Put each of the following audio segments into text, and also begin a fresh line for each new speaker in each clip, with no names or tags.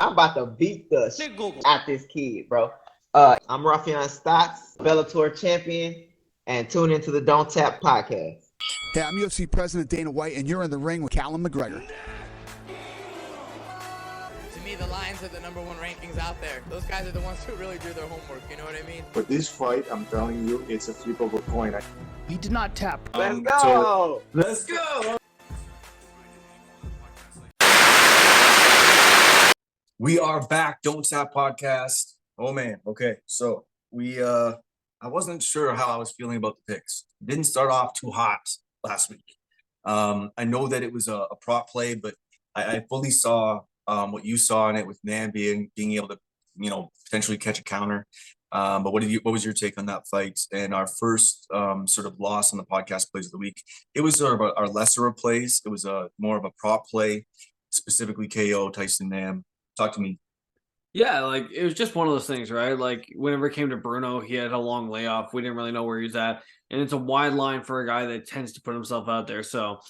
I'm about to beat the shit out this kid, bro. I'm Rafian Stocks, Bellator champion, and tune into the Donttap podcast.
Hey, I'm UFC President Dana White, and you're in the ring with Callum McGregor.
To me, the Lions are the number one rankings out there. Those guys are the ones who really do their homework, you know what I mean?
For this fight, I'm telling you, it's a flip of a coin.
He did not tap.
Let's go!
Let's go!
We are back, Donttap podcast. Oh man, okay. So I wasn't sure how I was feeling about the picks. Didn't start off too hot last week. I know that it was a prop play, but I fully saw what you saw in it with Nam being able to, potentially catch a counter. But what was your take on that fight? And our first sort of loss on the podcast plays of the week. It was sort of our lesser of plays. It was more of a prop play, specifically KO Tyson Nam. Talk to me.
Yeah, like it was just one of those things, right? Like whenever it came to Bruno, he had a long layoff. We didn't really know where he was at. And it's a wide line for a guy that tends to put himself out there. So,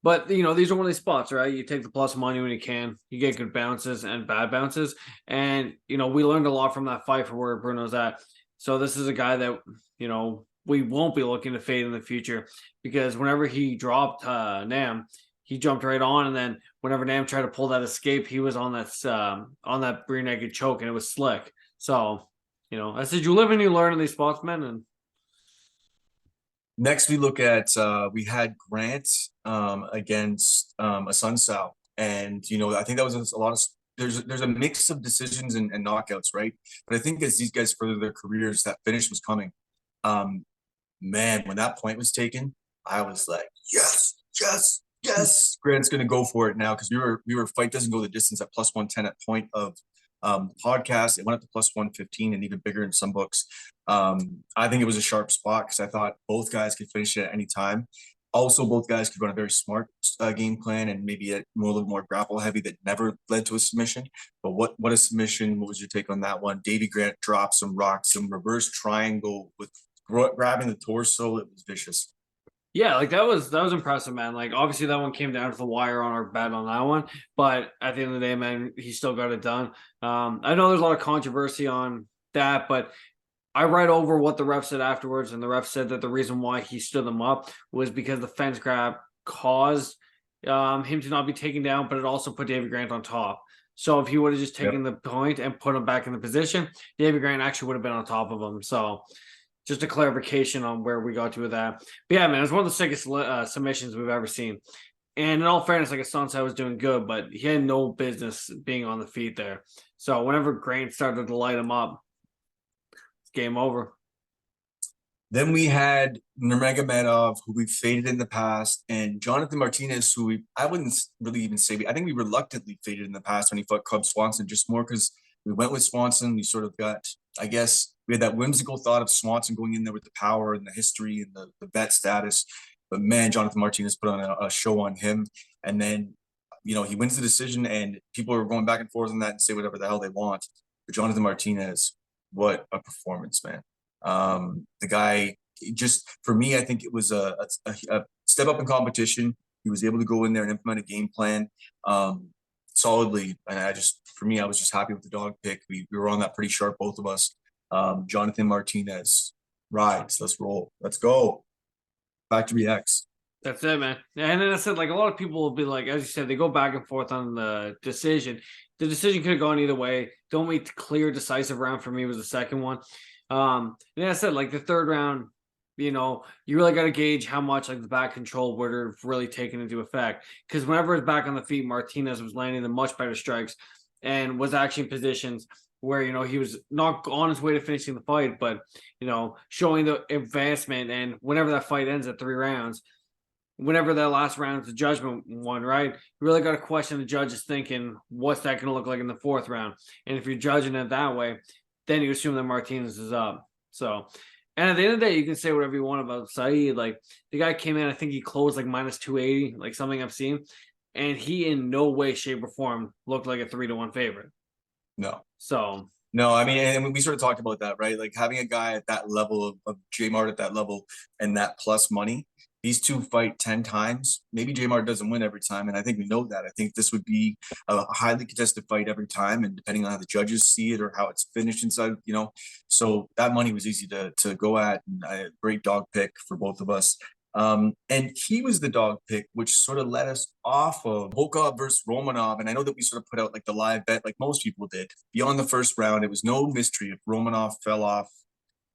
but these are one of these spots, right? You take the plus money when you can. You get good bounces and bad bounces. And, we learned a lot from that fight for where Bruno's at. So this is a guy that, we won't be looking to fade in the future because whenever he dropped Nam, he jumped right on, and then whenever Nam tried to pull that escape, he was on that rear naked choke, and it was slick. So, I said, you live and you learn in these spots, man. And
next, we look at we had Grant against Sun Sao, and I think that was a lot of. There's a mix of decisions and knockouts, right? But I think as these guys further their careers, that finish was coming. Man, when that point was taken, I was like, yes. Grant's going to go for it now because we were fight doesn't go the distance at plus 110 at point of podcast. It went up to plus 115 and even bigger in some books. I think it was a sharp spot because I thought both guys could finish it at any time. Also, both guys could run a very smart game plan and maybe a little more grapple heavy that never led to a submission. But what a submission! What was your take on that one? Davey Grant dropped some rocks, some reverse triangle with grabbing the torso. It was vicious.
yeah, like that was impressive, man. Like obviously that one came down to the wire on our bet on that one, but at the end of the day, man, he still got it done. I know there's a lot of controversy on that, but I read over what the ref said afterwards, and the ref said that the reason why he stood them up was because the fence grab caused him to not be taken down, but it also put David Grant on top. So if he would have just taken the point and put him back in the position, David Grant actually would have been on top of him. So just a clarification on where we got to with that. But yeah, man, it was one of the sickest submissions we've ever seen. And in all fairness, like Asante was doing good, but he had no business being on the feet there. So whenever Grant started to light him up, it's game over.
Then we had Nurmagomedov, who we faded in the past, and Jonathan Martinez, who I wouldn't really even say, I think we reluctantly faded in the past when he fought Cub Swanson, just more because we went with Swanson. We sort of got, I guess, we had that whimsical thought of Swanson going in there with the power and the history and the vet status. But man, Jonathan Martinez put on a show on him. And then, he wins the decision, and people are going back and forth on that and say whatever the hell they want. But Jonathan Martinez, what a performance, man. The guy, just for me, I think it was a step up in competition. He was able to go in there and implement a game plan solidly. And I was just happy with the dog pick. We were on that pretty sharp, both of us. Jonathan Martinez rides. Let's roll. Let's go. Factory X.
That's it, man. And then I said, like, a lot of people will be like, as you said, they go back and forth on the decision. The decision could have gone either way. The only clear, decisive round for me was the second one. And then I said, like, the third round, you really got to gauge how much, like, the back control would have really taken into effect. Because whenever it's back on the feet, Martinez was landing the much better strikes and was actually in positions where, he was not on his way to finishing the fight, but, showing the advancement. And whenever that fight ends at 3 rounds, whenever that last round is the judgment one, right? You really got to question the judges thinking, what's that going to look like in the 4th round? And if you're judging it that way, then you assume that Martinez is up. So, and at the end of the day, you can say whatever you want about Saeed. Like, the guy came in, I think he closed like minus 280, like something I've seen. And he in no way, shape, or form looked like a 3-1 favorite.
No.
So.
No, I mean, and we sort of talked about that, right? Like having a guy at that level of J Mart at that level and that plus money, these two fight 10 times. Maybe Jamar doesn't win every time, and I think we know that. I think this would be a highly contested fight every time, and depending on how the judges see it or how it's finished inside, so that money was easy to go at, and a great dog pick for both of us. And he was the dog pick, which sort of led us off of Volkov versus Romanov. And I know that we sort of put out like the live bet, like most people did. Beyond the first round, it was no mystery. If Romanov fell off,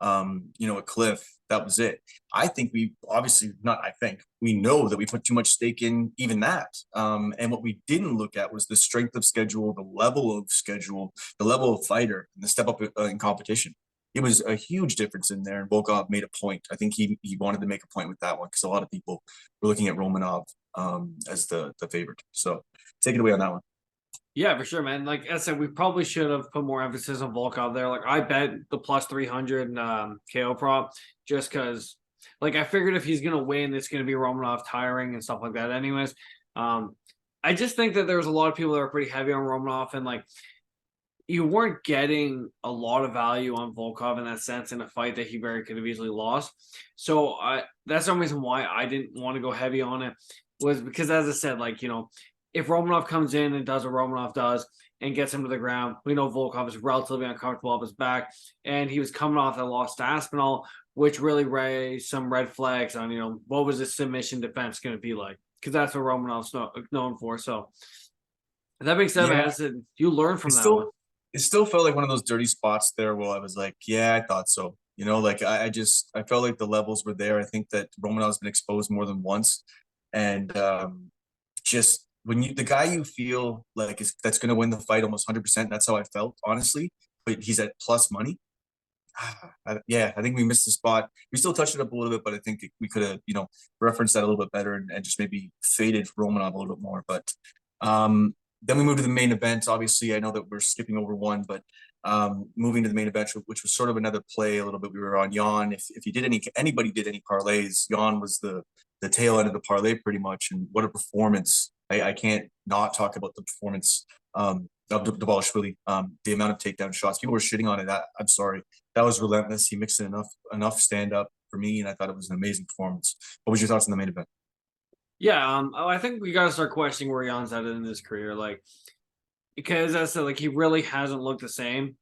a cliff, that was it. I think we obviously not. I think we know that we put too much stake in even that. And what we didn't look at was the strength of schedule, the level of fighter, and the step up in competition. It was a huge difference in there, and Volkov made a point. I think he wanted to make a point with that one because a lot of people were looking at Romanov as the favorite. So take it away on that one.
Yeah, for sure, man. Like I said, we probably should have put more emphasis on Volkov there. Like I bet the plus 300 KO prop just because, like, I figured if he's gonna win, it's gonna be Romanov tiring and stuff like that. Anyways, I just think that there was a lot of people that were pretty heavy on Romanov, and like you weren't getting a lot of value on Volkov in that sense in a fight that he very could have easily lost. So that's the reason why I didn't want to go heavy on it, was because, as I said, like, if Romanov comes in and does what Romanov does and gets him to the ground, we know Volkov is relatively uncomfortable off his back, and he was coming off that loss to Aspinall, which really raised some red flags on, what was his submission defense going to be like, because that's what Romanov's known for. So that being said, man, you learn from that one.
It still felt like one of those dirty spots there where I was like, yeah, I thought so. Like I felt like the levels were there. I think that Romanov's been exposed more than once. And just when the guy you feel like that's going to win the fight almost 100%, that's how I felt, honestly. But he's at plus money. I think we missed the spot. We still touched it up a little bit, but I think we could have, referenced that a little bit better and just maybe faded Romanov a little bit more. But then we moved to the main event. Obviously, I know that we're skipping over one, but moving to the main event, which was sort of another play a little bit. We were on Jan. If you did anybody did any parlays, Jan was the tail end of the parlay pretty much. And what a performance. I can't not talk about the performance of Dvalishvili. The amount of takedown shots. People were shitting on it. I'm sorry. That was relentless. He mixed in enough stand-up for me, and I thought it was an amazing performance. What was your thoughts on the main event?
Yeah, I think we got to start questioning where Jan's at in his career, like, because as I said, like, he really hasn't looked the same.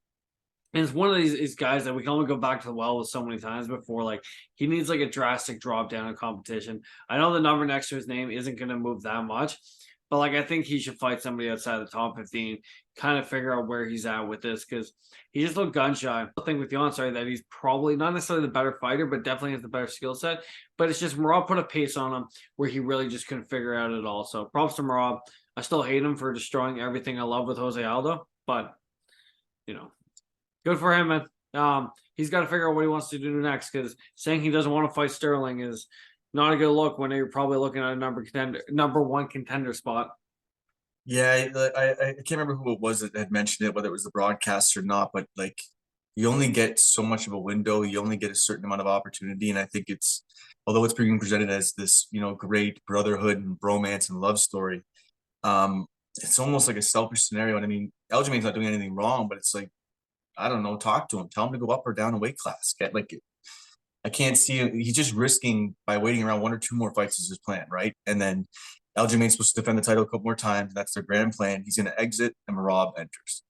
And it's one of these guys that we can only go back to the well with so many times before. Like, he needs like a drastic drop down in competition. I know the number next to his name isn't going to move that much, but like I think he should fight somebody outside the top 15, kind of figure out where he's at with this, because he just looked gun shy. I think with Jan, that he's probably not necessarily the better fighter, but definitely has the better skill set. But it's just Merab put a pace on him where he really just couldn't figure out at all. So props to Merab. I still hate him for destroying everything I love with Jose Aldo, but good for him, man. He's got to figure out what he wants to do next, because saying he doesn't want to fight Sterling is not a good look when you're probably looking at a number one contender spot.
Yeah, I can't remember who it was that had mentioned it, whether it was the broadcast or not, but like you only get so much of a window, you only get a certain amount of opportunity, and I think although it's being presented as this, great brotherhood and bromance and love story, it's almost like a selfish scenario. And I mean, Aljamain's not doing anything wrong, but it's like, I don't know, talk to him, tell him to go up or down a weight class. I can't see him. He's just risking by waiting around one or two more fights is his plan, right? And then Aljamain's supposed to defend the title a couple more times. That's their grand plan. He's going to exit, and Merab enters.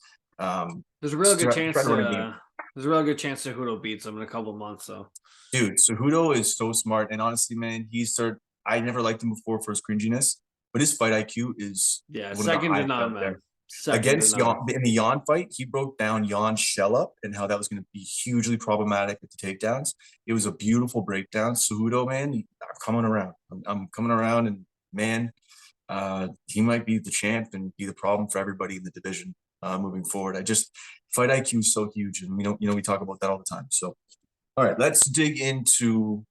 There's a real good chance. There's a real good chance Cejudo beats him in a couple of months. So,
dude, Cejudo is so smart, and honestly, man, I never liked him before for his cringiness, but his fight IQ is
second to none, man.
Against Jan, in the Jan fight, he broke down Jan's shell up and how that was going to be hugely problematic with the takedowns. It was a beautiful breakdown. Cejudo, man, I'm coming around. I'm coming around, and man, he might be the champ and be the problem for everybody in the division moving forward. Fight IQ is so huge, and we talk about that all the time. So, all right, let's dig into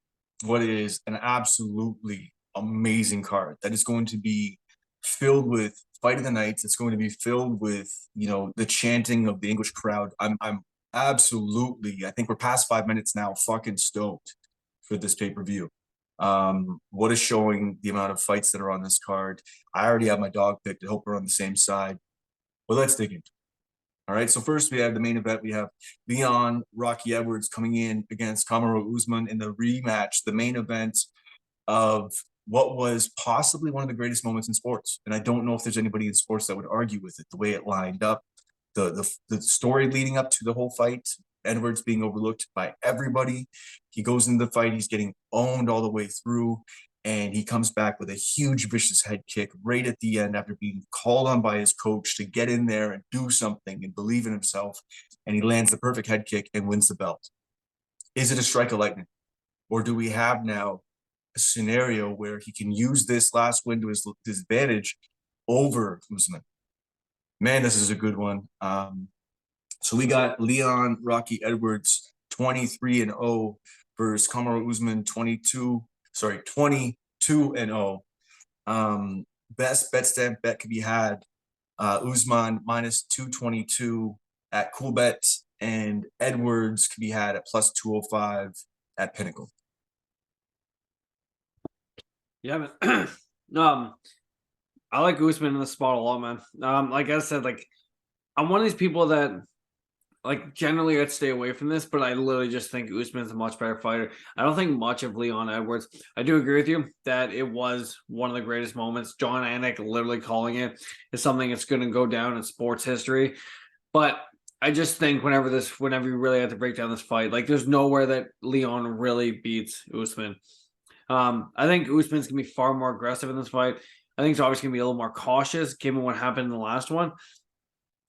what is an absolutely amazing card that is going to be filled with fight of the nights. It's going to be filled with the chanting of the English crowd. I'm absolutely, I think we're past 5 minutes now, fucking stoked for this pay-per-view. What is showing the amount of fights that are on this card. I already have my dog picked. I hope we're on the same side. Well, let's dig into it. All right, so first we have the main event. We have Leon Rocky Edwards coming in against Kamaru Usman in the rematch, the main event of what was possibly one of the greatest moments in sports. And I don't know if there's anybody in sports that would argue with it, the way it lined up, the story leading up to the whole fight, Edwards being overlooked by everybody. He goes into the fight, he's getting owned all the way through, and he comes back with a huge vicious head kick right at the end after being called on by his coach to get in there and do something and believe in himself. And he lands the perfect head kick and wins the belt. Is it a strike of lightning? Or do we have now a scenario where he can use this last win to his advantage over Usman? Man, this is a good one. So we got Leon Rocky Edwards 23-0 versus Kamaru Usman 22-0. Best bet stamp bet could be had. Usman minus 222 at Coolbet, and Edwards could be had at plus 205 at Pinnacle.
Yeah, man. I like Usman in the spot a lot, man. Like I said, like I'm one of these people that like generally I'd stay away from this, but I literally just think Usman's a much better fighter. I don't think much of Leon Edwards. I do agree with you that it was one of the greatest moments. John Anik literally calling it is something that's going to go down in sports history. But I just think whenever you really have to break down this fight, like there's nowhere that Leon really beats Usman. I think Usman's gonna be far more aggressive in this fight. I think he's always gonna be a little more cautious given what happened in the last one.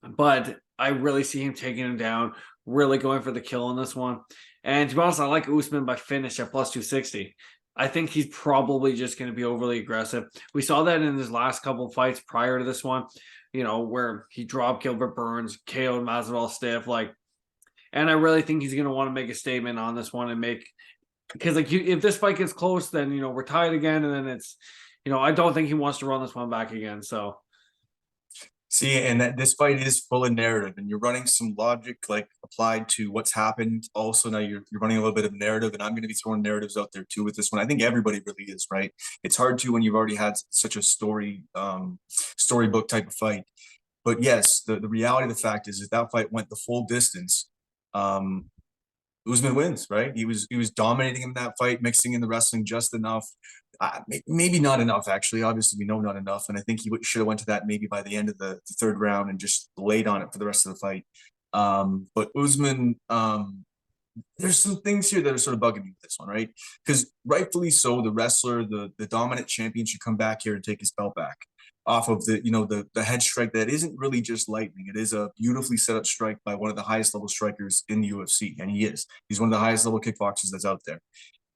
But I really see him taking him down, really going for the kill in this one. And to be honest, I like Usman by finish at plus 260. I think he's probably just going to be overly aggressive. We saw that in his last couple of fights prior to this one, where he dropped Gilbert Burns, KO'd Masvidal stiff, and I really think he's going to want to make a statement on this one and because if this fight gets close, then, we're tied again. And then it's, I don't think he wants to run this one back again. So.
See, and that this fight is full of narrative, and you're running some logic applied to what's happened. Also, now you're running a little bit of narrative, and I'm going to be throwing narratives out there too with this one. I think everybody really is, right? It's hard to when you've already had such a storybook type of fight. But yes, the reality of the fact is that fight went the full distance. Usman wins, right? He was dominating in that fight, mixing in the wrestling just enough. Maybe not enough, actually. Obviously, we know not enough, and I think he should have went to that maybe by the end of the third round and just laid on it for the rest of the fight. But Usman, there's some things here that are sort of bugging me with this one, right? Because rightfully so, the wrestler, the dominant champion, should come back here and take his belt back off of the head strike that isn't really just lightning. It is a beautifully set up strike by one of the highest level strikers in the UFC, and he's one of the highest level kickboxers that's out there.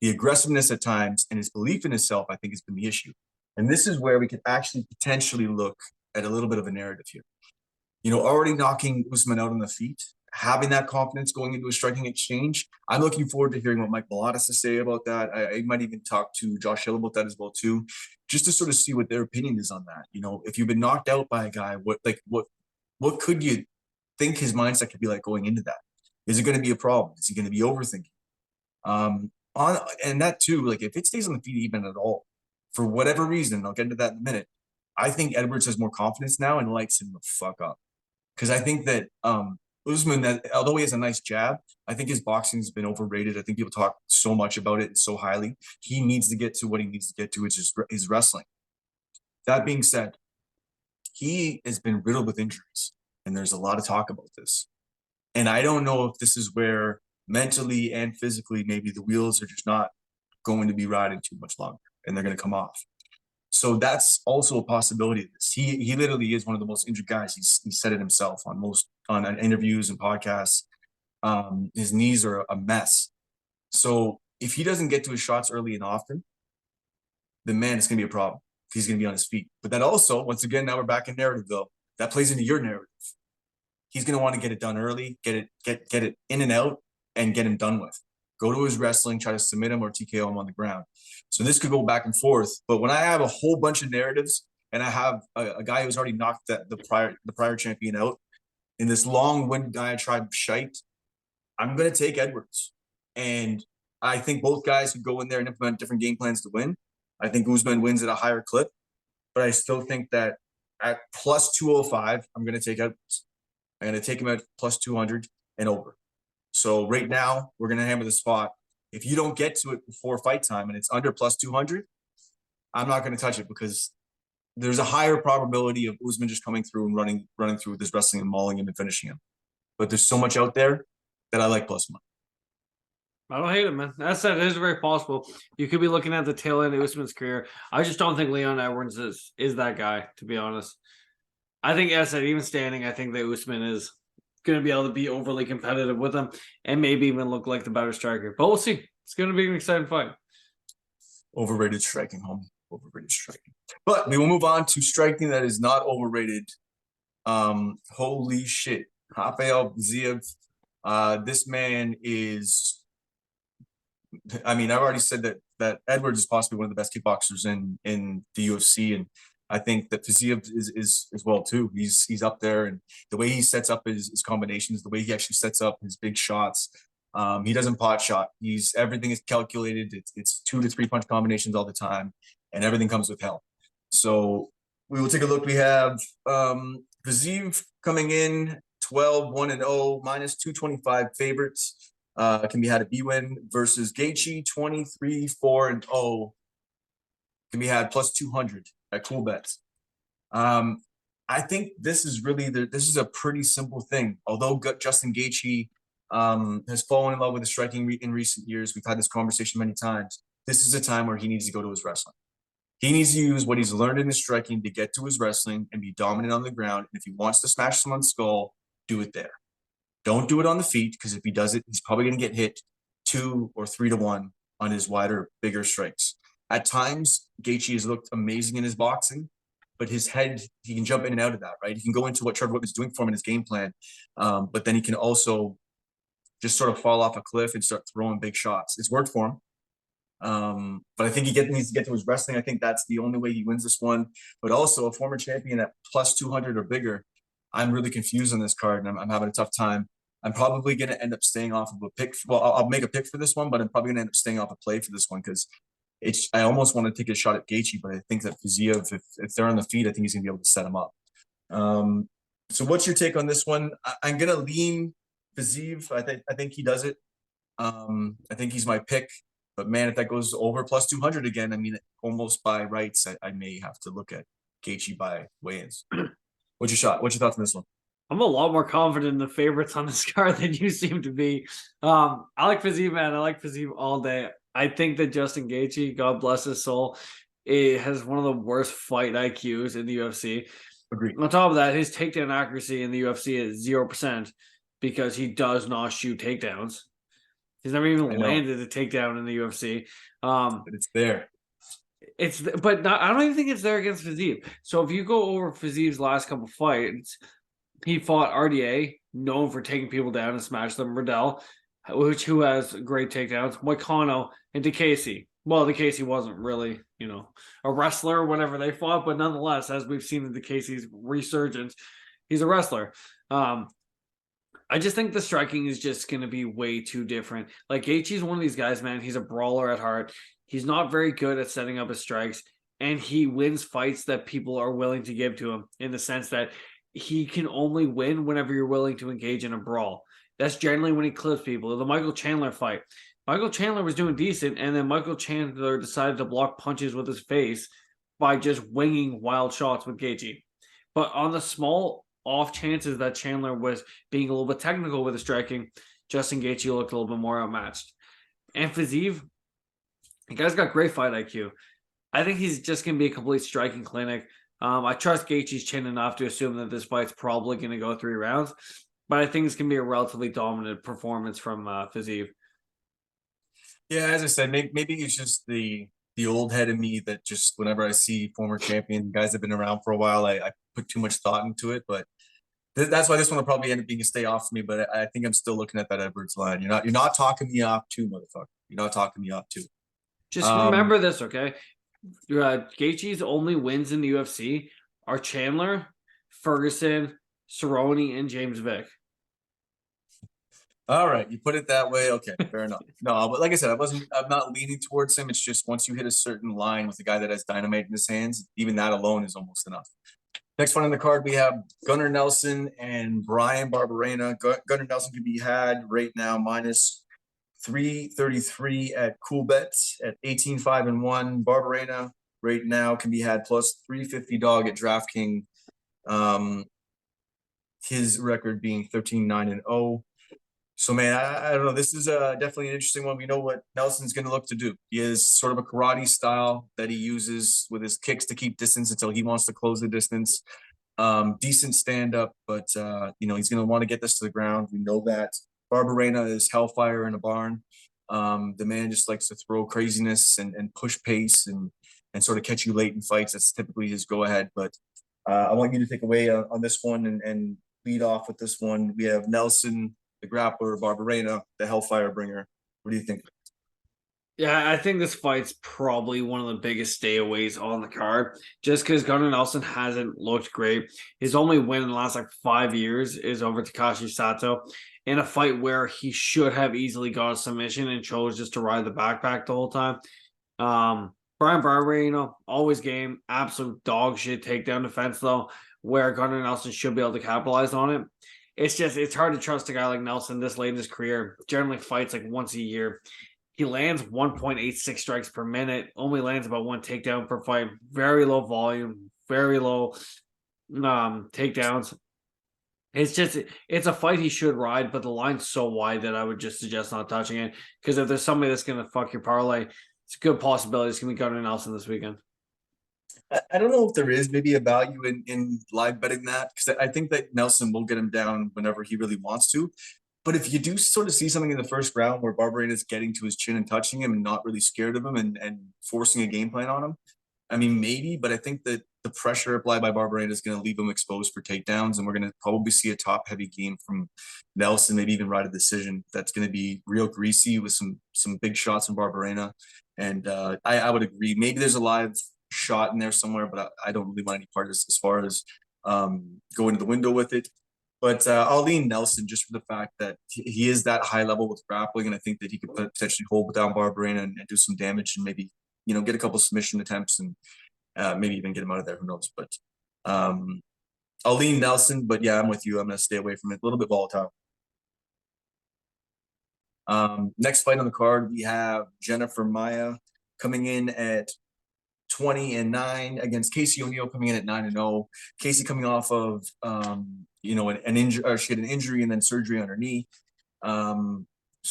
The aggressiveness at times and his belief in himself, I think, has been the issue. And this is where we could actually potentially look at a little bit of a narrative here. Already knocking Usman out on the feet, having that confidence going into a striking exchange. I'm looking forward to hearing what Mike Bilotta has to say about that. I might even talk to Josh Hill about that as well too, just to sort of see what their opinion is on that. If you've been knocked out by a guy, what could you think his mindset could be like going into that? Is it going to be a problem? Is he going to be overthinking? And that too, if it stays on the feet even at all, for whatever reason, I'll get into that in a minute. I think Edwards has more confidence now and lights him the fuck up. Because I think that Usman, that although he has a nice jab, I think his boxing has been overrated. I think people talk so much about it so highly. He needs to get to what he needs to get to, which is his wrestling. That being said, he has been riddled with injuries, and there's a lot of talk about this. And I don't know if this is where mentally and physically maybe the wheels are just not going to be riding too much longer, and they're going to come off. So that's also a possibility of this. He literally is one of the most injured guys. He said it himself on interviews and podcasts. His knees are a mess. So if he doesn't get to his shots early and often, then man, it's gonna be a problem. He's gonna be on his feet. But that also, once again, now we're back in narrative though. That plays into your narrative. He's gonna want to get it done early, get it in and out, and get him done with. Go to his wrestling, try to submit him or TKO him on the ground. So this could go back and forth. But when I have a whole bunch of narratives and I have a guy who's already knocked the prior champion out in this long-winded diatribe shite, I'm going to take Edwards. And I think both guys could go in there and implement different game plans to win. I think Usman wins at a higher clip. But I still think that at plus 205, I'm going to take Edwards. I'm going to take him at plus 200 and over. So right now, we're going to hammer the spot If you don't get to it before fight time and it's under plus 200, I'm not going to touch it because there's a higher probability of Usman just coming through and running through with his wrestling and mauling him and finishing him. But there's so much out there that I like plus money.
I don't hate it, man. That said, it is very possible. You could be looking at the tail end of Usman's career. I just don't think Leon Edwards is that guy, to be honest. I think, as I said, even standing, I think that Usman is going to be able to be overly competitive with him and maybe even look like the better striker. But we'll see. It's going to be an exciting fight.
Overrated striking, homie. Overrated striking. But we will move on to striking that is not overrated. Holy shit. Rafael Ziev. This man is... I mean, I've already said that Edwards is possibly one of the best kickboxers in the UFC, and I think that Fiziev is as well too. He's up there, and the way he sets up his combinations, the way he actually sets up his big shots, he doesn't pot shot. Everything is calculated. It's 2 to 3 punch combinations all the time, and everything comes with hell. So we will take a look. We have Fiziev coming in 12-1-0, minus 225 favorites. Can be had a B-win versus Gaethje 23-4-0. Can be had plus 200 at Cool Bets. I think this is really this is a pretty simple thing. Although Justin Gaethje has fallen in love with the striking in recent years, we've had this conversation many times. This is a time where he needs to go to his wrestling. He needs to use what he's learned in his striking to get to his wrestling and be dominant on the ground. And if he wants to smash someone's skull, do it there. Don't do it on the feet, because if he does it, he's probably going to get hit 2 or 3 to 1 on his wider, bigger strikes. At times, Gaethje has looked amazing in his boxing, but his head, he can jump in and out of that, right? He can go into what Trevor Whitman's doing for him in his game plan, but then he can also just sort of fall off a cliff and start throwing big shots. It's worked for him. But I think he needs to get to his wrestling. I think that's the only way he wins this one. But also a former champion at plus 200 or bigger. I'm really confused on this card, and I'm having a tough time. I'm probably going to end up staying off of a pick. Well, I'll make a pick for this one, but I'm probably going to end up staying off a play for this one because I almost want to take a shot at Gaethje, but I think that Fiziev, if they're on the feet, I think he's going to be able to set him up. So what's your take on this one? I'm going to lean Fiziev. I think he does it. I think he's my pick. But, man, if that goes over plus 200 again, I mean, almost by rights, I may have to look at Gaethje by weigh-ins. What's your shot? What's your thoughts on this one?
I'm a lot more confident in the favorites on this card than you seem to be. I like Fiziev, man. I like Fiziev all day. I think that Justin Gaethje, God bless his soul, has one of the worst fight IQs in the UFC.
Agreed.
On top of that, his takedown accuracy in the UFC is 0% because he does not shoot takedowns. He's never even landed a takedown in the UFC.
But it's there.
I don't even think it's there against Fiziev. So if you go over Fiziev's last couple fights, he fought RDA, known for taking people down and smash them. Riddell, who has great takedowns. Moicano and DeCasey. Well, DeCasey wasn't really, a wrestler or whatever they fought, but nonetheless, as we've seen in DeCasey's resurgence, he's a wrestler. I just think the striking is just going to be way too different. Like, Gaethje's one of these guys, man. He's a brawler at heart. He's not very good at setting up his strikes, and he wins fights that people are willing to give to him in the sense that he can only win whenever you're willing to engage in a brawl. That's generally when he clips people. The Michael Chandler fight. Michael Chandler was doing decent, and then Michael Chandler decided to block punches with his face by just winging wild shots with Gaethje. But on the small off chances that Chandler was being a little bit technical with his striking, Justin Gaethje looked a little bit more outmatched. And Fiziev, the guy's got great fight IQ. I think he's just going to be a complete striking clinic. I trust Gaethje's chin enough to assume that this fight's probably going to go 3 rounds, but I think it's going to be a relatively dominant performance from Fiziev.
Yeah, as I said, maybe it's just the old head in me that just whenever I see former champion guys that have been around for a while, I put too much thought into it. But that's why this one will probably end up being a stay off for me. But I think I'm still looking at that Edwards line. You're not talking me off too, motherfucker. You're not talking me off too.
Just remember this, okay? Gaethje's only wins in the UFC are Chandler, Ferguson, Cerrone, and James Vick.
All right, you put it that way. Okay, fair enough. No, but like I said, I'm not leaning towards him. It's just once you hit a certain line with a guy that has dynamite in his hands, even that alone is almost enough. Next one on the card, we have Gunnar Nelson and Brian Barberena. Gunnar Nelson can be had right now minus 333 at Cool Bets at 18-5-1. Barberena right now can be had plus 350 dog at DraftKings. His record being 13-9-0. So, man, I don't know. This is definitely an interesting one. We know what Nelson's going to look to do. He has sort of a karate style that he uses with his kicks to keep distance until he wants to close the distance. Decent stand-up, but, he's going to want to get this to the ground. We know that. Barberena is hellfire in a barn. The man just likes to throw craziness and push pace and sort of catch you late in fights. That's typically his go-ahead. But I want you to take away on this one and lead off with this one. We have Nelson, the grappler, Barberena, the hellfire bringer. What do you think?
Yeah, I think this fight's probably one of the biggest stayaways on the card, just because Gunnar Nelson hasn't looked great. His only win in the last 5 years is over Takashi Sato in a fight where he should have easily got a submission and chose just to ride the backpack the whole time. Brian Barber, always game, absolute dog shit takedown defense though, where Gunnar Nelson should be able to capitalize on it. It's hard to trust a guy like Nelson this late in his career. Generally fights once a year. He lands 1.86 strikes per minute, only lands about one takedown per fight. Very low volume, very low takedowns. It's a fight he should ride, but the line's so wide that I would just suggest not touching it. Because if there's somebody that's going to fuck your parlay, it's a good possibility it's going to be Gunnar Nelson this weekend.
I don't know if there is maybe a value in live betting that, because I think that Nelson will get him down whenever he really wants to. But if you do sort of see something in the first round where Barberena is getting to his chin and touching him and not really scared of him and forcing a game plan on him, I mean, maybe, but I think that the pressure applied by Barberena is going to leave him exposed for takedowns, and we're going to probably see a top-heavy game from Nelson, maybe even ride a decision that's going to be real greasy with some big shots from Barberena. And I would agree. Maybe there's a live shot in there somewhere, but I don't really want any part of this as far as going to the window with it. But I'll lean Nelson just for the fact that he is that high level with grappling, and I think that he could potentially hold down Barberena and do some damage and maybe get a couple submission attempts and maybe even get him out of there. Who knows? But I'll lean Nelson. But yeah, I'm with you. I'm going to stay away from it. A little bit volatile. Next fight on the card, we have Jennifer Maia coming in at 20-9 against Casey O'Neill, coming in at 9-0. Casey coming off of an injury, or she had an injury and then surgery on her knee. So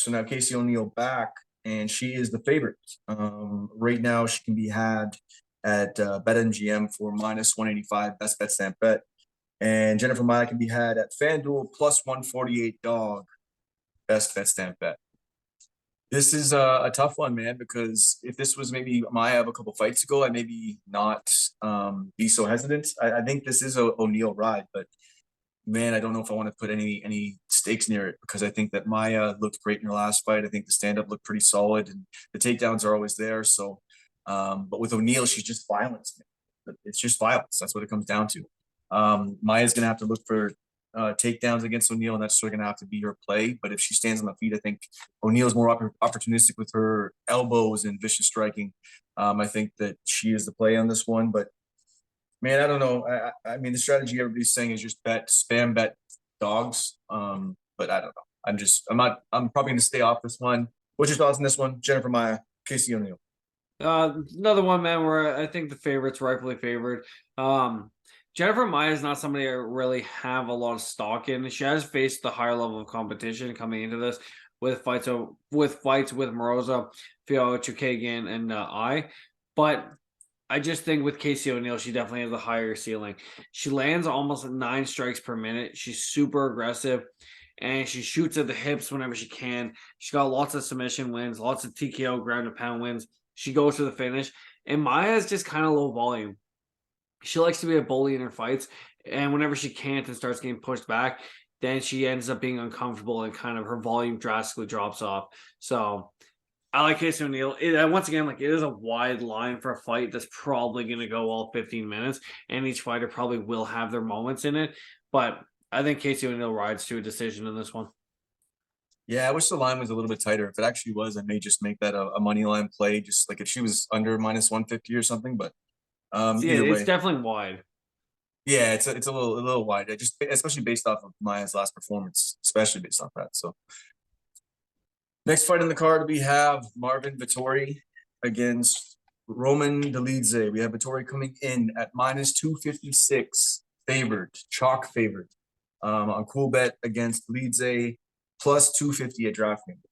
now Casey O'Neill back, and she is the favorite. Right now, she can be had at BetMGM for -185, best bet stamp bet. And Jennifer Maia can be had at FanDuel plus 148 dog, best bet stamp bet. This is a tough one, man, because if this was maybe Maia a couple fights ago, I'd maybe not be so hesitant. I think this is a O'Neill ride, but man, I don't know if I want to put any stakes near it, because I think that Maia looked great in her last fight. I think the stand-up looked pretty solid, and the takedowns are always there. So, but with O'Neill, she's just violence. It's just violence. That's what it comes down to. Maia's going to have to look for takedowns against O'Neill, and that's sort of going to have to be her play. But if she stands on the feet, I think O'Neill's more opportunistic with her elbows and vicious striking. I think that she is the play on this one. But man, I don't know. I mean, the strategy everybody's saying is just spam bet dogs. But I don't know. I'm probably going to stay off this one. What's your thoughts on this one? Jennifer Maia, Casey O'Neill.
Another one, man, where I think the favorite's rightfully favored. Jennifer Maia is not somebody I really have a lot of stock in. She has faced the higher level of competition coming into this with fights with Moroza, Fio Chukagian, and I. But I just think with Casey O'Neill, she definitely has a higher ceiling. She lands almost 9 strikes per minute. She's super aggressive, and she shoots at the hips whenever she can. She's got lots of submission wins, lots of TKO ground and pound wins. She goes to the finish, and Maia is just kind of low volume. She likes to be a bully in her fights, and whenever she can't and starts getting pushed back, then she ends up being uncomfortable and kind of her volume drastically drops off. So I like Casey O'Neill. Once again, it is a wide line for a fight that's probably going to go all 15 minutes, and each fighter probably will have their moments in it. But I think Casey O'Neill rides to a decision in this one.
Yeah, I wish the line was a little bit tighter. If it actually was, I may just make that a money line play, just like if she was under -150 or something. But either way,
it's definitely wide.
Yeah, it's a little wide. Especially based off of Maia's last performance, especially based off that. So Next fight in the card, we have Marvin Vettori against Roman Dolidze. We have Vettori coming in at minus 256, favored, chalk favored. On cool bet against Dolidze, plus 250 at DraftKings.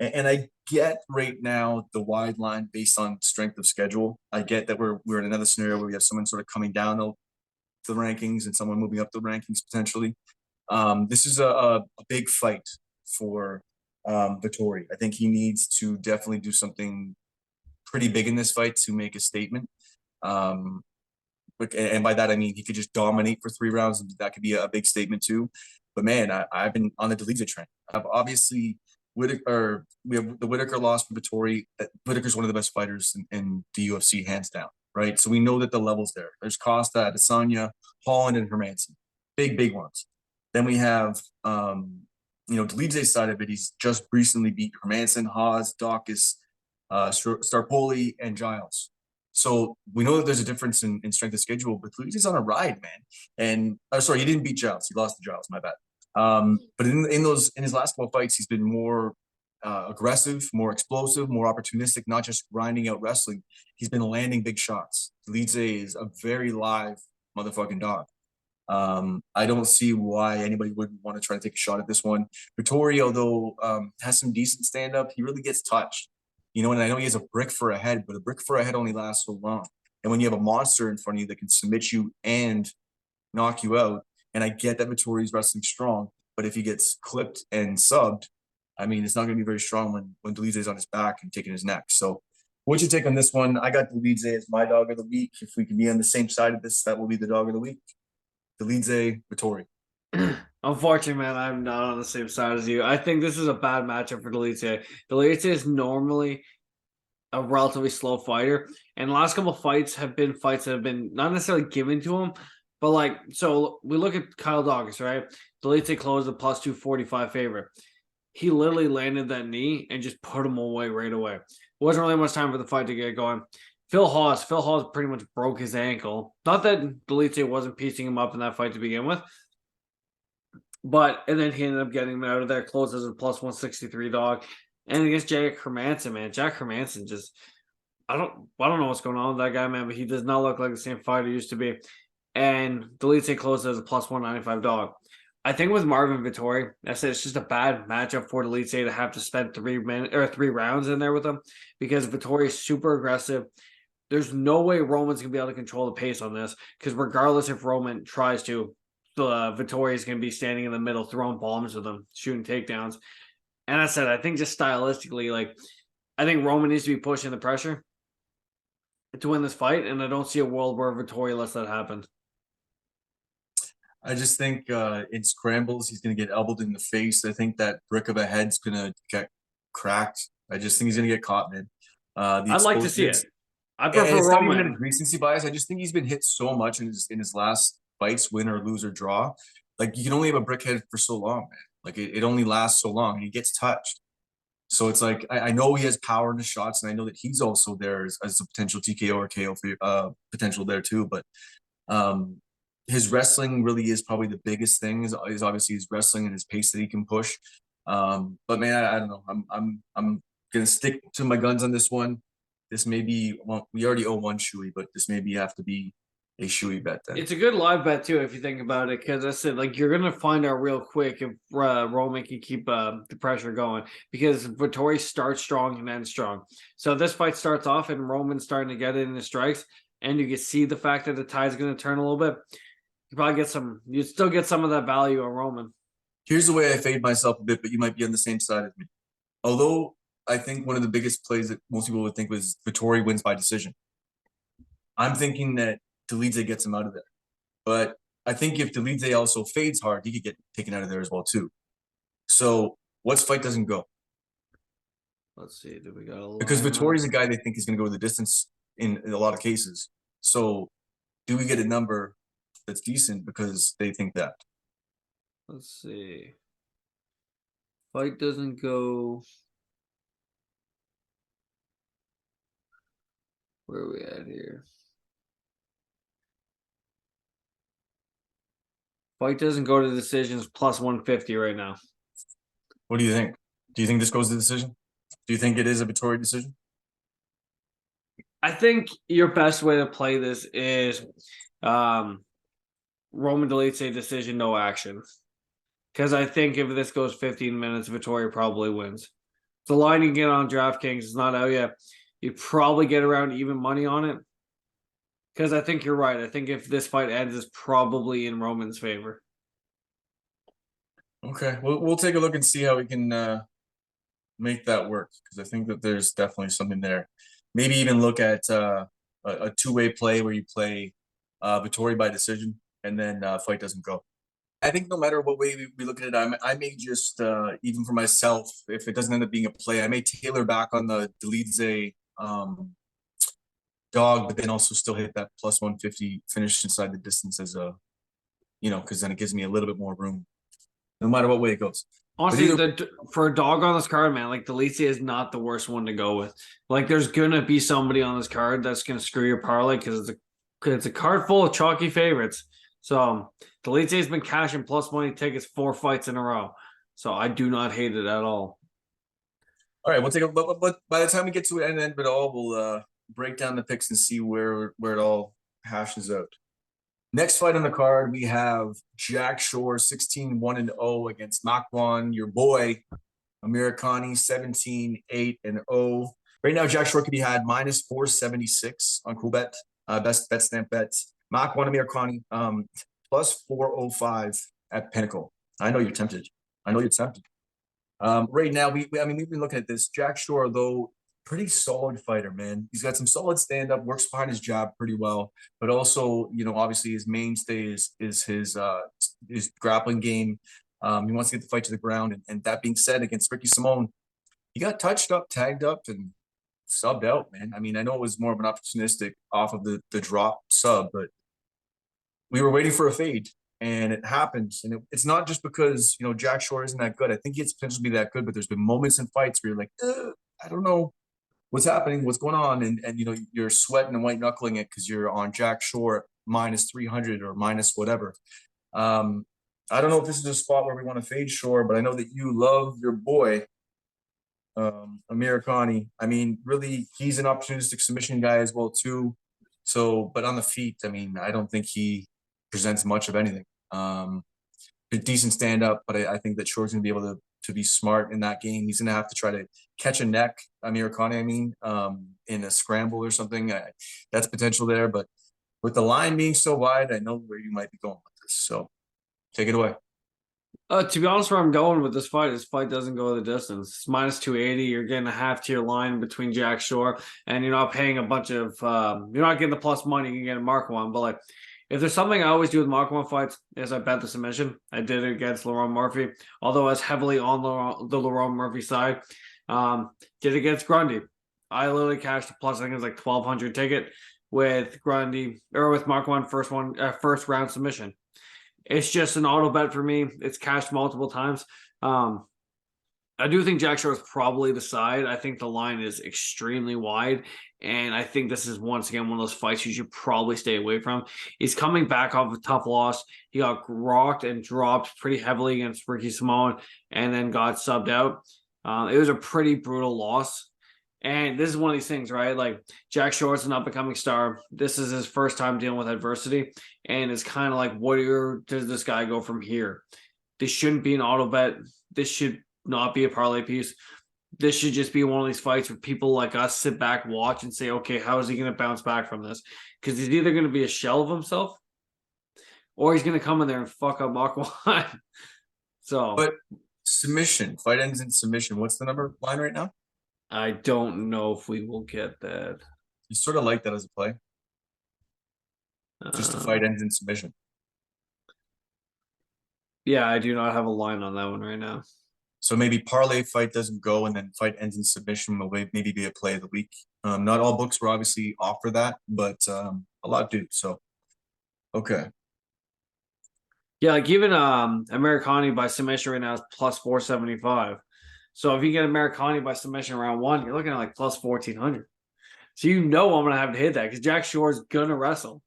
And I get right now the wide line based on strength of schedule. I get that we're in another scenario where we have someone sort of coming down the rankings and someone moving up the rankings potentially. This is a big fight for Vettori. I think he needs to definitely do something pretty big in this fight to make a statement. And by that I mean he could just dominate for 3 rounds, and that could be a big statement too. But man, I've been on the Dolidze train. Obviously, Whitaker, we have the Whitaker loss for Vettori. Whitaker's one of the best fighters in the UFC, hands down, right? So we know that the level's there. There's Costa, Adesanya, Holland, and Hermanson. Big ones. Then we have, Dolidze's side of it. He's just recently beat Hermanson, Haas, Dawkins, Starpoli, and Giles. So we know that there's a difference in strength of schedule, but Dolidze's on a ride, man. And sorry, he didn't beat Giles. He lost to Giles. My bad. But in his last couple of fights, he's been more aggressive, more explosive, more opportunistic, not just grinding out wrestling. He's been landing big shots. Dolidze is a very live motherfucking dog. I don't see why anybody wouldn't want to try to take a shot at this one. Vettori, although has some decent stand-up, he really gets touched. And I know he has a brick for a head, but a brick for a head only lasts so long. And when you have a monster in front of you that can submit you and knock you out, and I get that Vettori's wrestling strong, but if he gets clipped and subbed, I mean, it's not going to be very strong when Dolidze's on his back and taking his neck. So what's your take on this one? I got Dolidze as my dog of the week. If we can be on the same side of this, that will be the dog of the week. Dolidze, Vettori.
Unfortunately, man, I'm not on the same side as you. I think this is a bad matchup for Dolidze. Dolidze is normally a relatively slow fighter, and the last couple of fights have been fights that have been not necessarily given to him, but so we look at Kyle Dawkins, right? Dolidze closed a plus 245 favorite. He literally landed that knee and just put him away right away. Wasn't really much time for the fight to get going. Phil Hawes pretty much broke his ankle. Not that Dolidze wasn't piecing him up in that fight to begin with, and then he ended up getting him out of there, closed as a plus 163 dog. And against Jack Hermanson, man, Jack Hermanson just, I don't know what's going on with that guy, man, but he does not look like the same fighter he used to be. And Dolidze closed as a plus 195 dog. I think with Marvin Vettori, I said it's just a bad matchup for Dolidze to have to spend 3 rounds in there with him, because Vettori is super aggressive. There's no way Roman's going to be able to control the pace on this, because regardless if Roman tries to, Vettori is going to be standing in the middle, throwing bombs with him, shooting takedowns. And I said, I think just stylistically, I think Roman needs to be pushing the pressure to win this fight, and I don't see a world where Vettori lets that happen.
I just think in scrambles, he's going to get elbowed in the face. I think that brick of a head's going to get cracked. I just think he's going to get caught, man.
I'd like to see it. I prefer
Roman. It's not even a recency bias. I just think he's been hit so much in his last fights, win or lose or draw. You can only have a brick head for so long, man. It only lasts so long, and he gets touched. So it's I know he has power in his shots, and I know that he's also there as a potential TKO or KO potential there too. But his wrestling really is probably the biggest thing. Is obviously his wrestling and his pace that he can push. But man, I don't know. I'm gonna stick to my guns on this one. This may be, well, we already owe one shoey, but this maybe have to be a shoey bet then.
It's a good live bet too, if you think about it, because I said you're gonna find out real quick if Roman can keep the pressure going, because Vettori starts strong and ends strong. So this fight starts off and Roman's starting to get in the strikes, and you can see the fact that the tide's gonna turn a little bit. You probably you'd still get some of that value on Roman.
Here's the way I fade myself a bit, but you might be on the same side as me. Although I think one of the biggest plays that most people would think was Vettori wins by decision, I'm thinking that Dolidze gets him out of there. But I think if Dolidze also fades hard, he could get taken out of there as well too. So what's fight doesn't go?
Let's see. Do we got a
because Vettori's a guy they think is going to go the distance in a lot of cases. So do we get a number that's decent because they think that?
Let's see. Fight doesn't go. Where are we at here? Fight doesn't go to decisions plus 150 right now.
What do you think? Do you think this goes to decision? Do you think it is a Vettori decision?
I think your best way to play this is Roman Dolidze decision, no action. Because I think if this goes 15 minutes, Vettori probably wins. The line you get on DraftKings is not out yet. You probably get around even money on it. Because I think you're right. I think if this fight ends, it's probably in Roman's favor.
Okay, we'll take a look and see how we can make that work, because I think that there's definitely something there. Maybe even look at a two-way play where you play Vettori by decision and then fight doesn't go. I think no matter what way we look at it, I may just, even for myself, if it doesn't end up being a play, I may tailor back on the Dolidze dog, but then also still hit that plus 150 finish inside the distance as a, because then it gives me a little bit more room, no matter what way it goes.
Honestly, for a dog on this card, man, like Dolidze is not the worst one to go with. Like, there's gonna be somebody on this card that's gonna screw your parlay because it's a card full of chalky favorites. So Dolidze has been cashing plus money tickets 4 fights in a row. So I do not hate it at all.
All right, we'll take a. But by the time we get to the end of it all, we'll break down the picks and see where it all hashes out. Next fight on the card, we have Jack Shore 16-1-0 against Makwan, your boy, Americani 17-8-0. Right now, Jack Shore can be had minus 476 on CoolBet, best bet stamp bets. Makwan Americani plus 405 at Pinnacle. I know you're tempted. Right now, we've been looking at this. Jack Shore, though, pretty solid fighter, man. He's got some solid stand-up, works behind his jab pretty well, but also, obviously his mainstay is his grappling game. He wants to get the fight to the ground, and that being said, against Ricky Simon, he got touched up, tagged up, and subbed out, man. I mean, I know it was more of an opportunistic off of the drop sub, but we were waiting for a fade, and it happens. And it's not just because, Jack Shore isn't that good. I think it's potential to be that good, but there's been moments in fights where you're like, I don't know what's happening, what's going on, and you're sweating and white knuckling it because you're on Jack Shore minus 300 or minus whatever. I don't know if this is a spot where we want to fade Shore, but I know that you love your boy, Americani. I mean, really, he's an opportunistic submission guy as well too. So, but on the feet, I mean, I don't think he presents much of anything. A decent stand up, but I think that Shore's gonna be able to be smart in that game. He's gonna have to try to catch a neck, Americani, in a scramble or something. That's potential there, but with the line being so wide, I know where you might be going with this. So take it away.
To be honest, where I'm going with this fight doesn't go the distance. It's minus 280. You're getting a half tier line between Jack Shore, and you're not paying a bunch of. You're not getting the plus money. You can get a Mark-1, but like, if there's something I always do with Mark-1 fights is I bet the submission. I did it against Laurent Murphy, although I was heavily on the Laurent Murphy side. Did it against Grundy. I literally cashed a plus. I think it was like 1,200 ticket with Grundy or with Mark-1 first round submission. It's just an auto bet for me. It's cashed multiple times. I do think Jack Shore is probably the side. I think the line is extremely wide, and I think this is once again one of those fights you should probably stay away from. He's coming back off a tough loss. He got rocked and dropped pretty heavily against Ricky Simon, and then got subbed out. It was a pretty brutal loss. And this is one of these things, right? Like, Jack Shore's an up-and-coming star. This is his first time dealing with adversity. And it's kind of like, where does this guy go from here? This shouldn't be an auto bet. This should not be a parlay piece. This should just be one of these fights where people like us sit back, watch, and say, okay, how is he going to bounce back from this? Because he's either going to be a shell of himself, or he's going to come in there and fuck up Makwan.
But submission, fight ends in submission. What's the number line right now?
I don't know if we will get that.
You sort of like that as a play. Just the fight ends in submission.
Yeah, I do not have a line on that one right now.
So maybe parlay fight doesn't go and then fight ends in submission will maybe be a play of the week. Not all books will obviously offer that, but a lot do. So, okay.
Yeah, like even Americani by submission right now is plus 475. So if you get Americani by submission round 1, you're looking at like plus 1,400. So I'm going to have to hit that because Jack Shore's going to wrestle.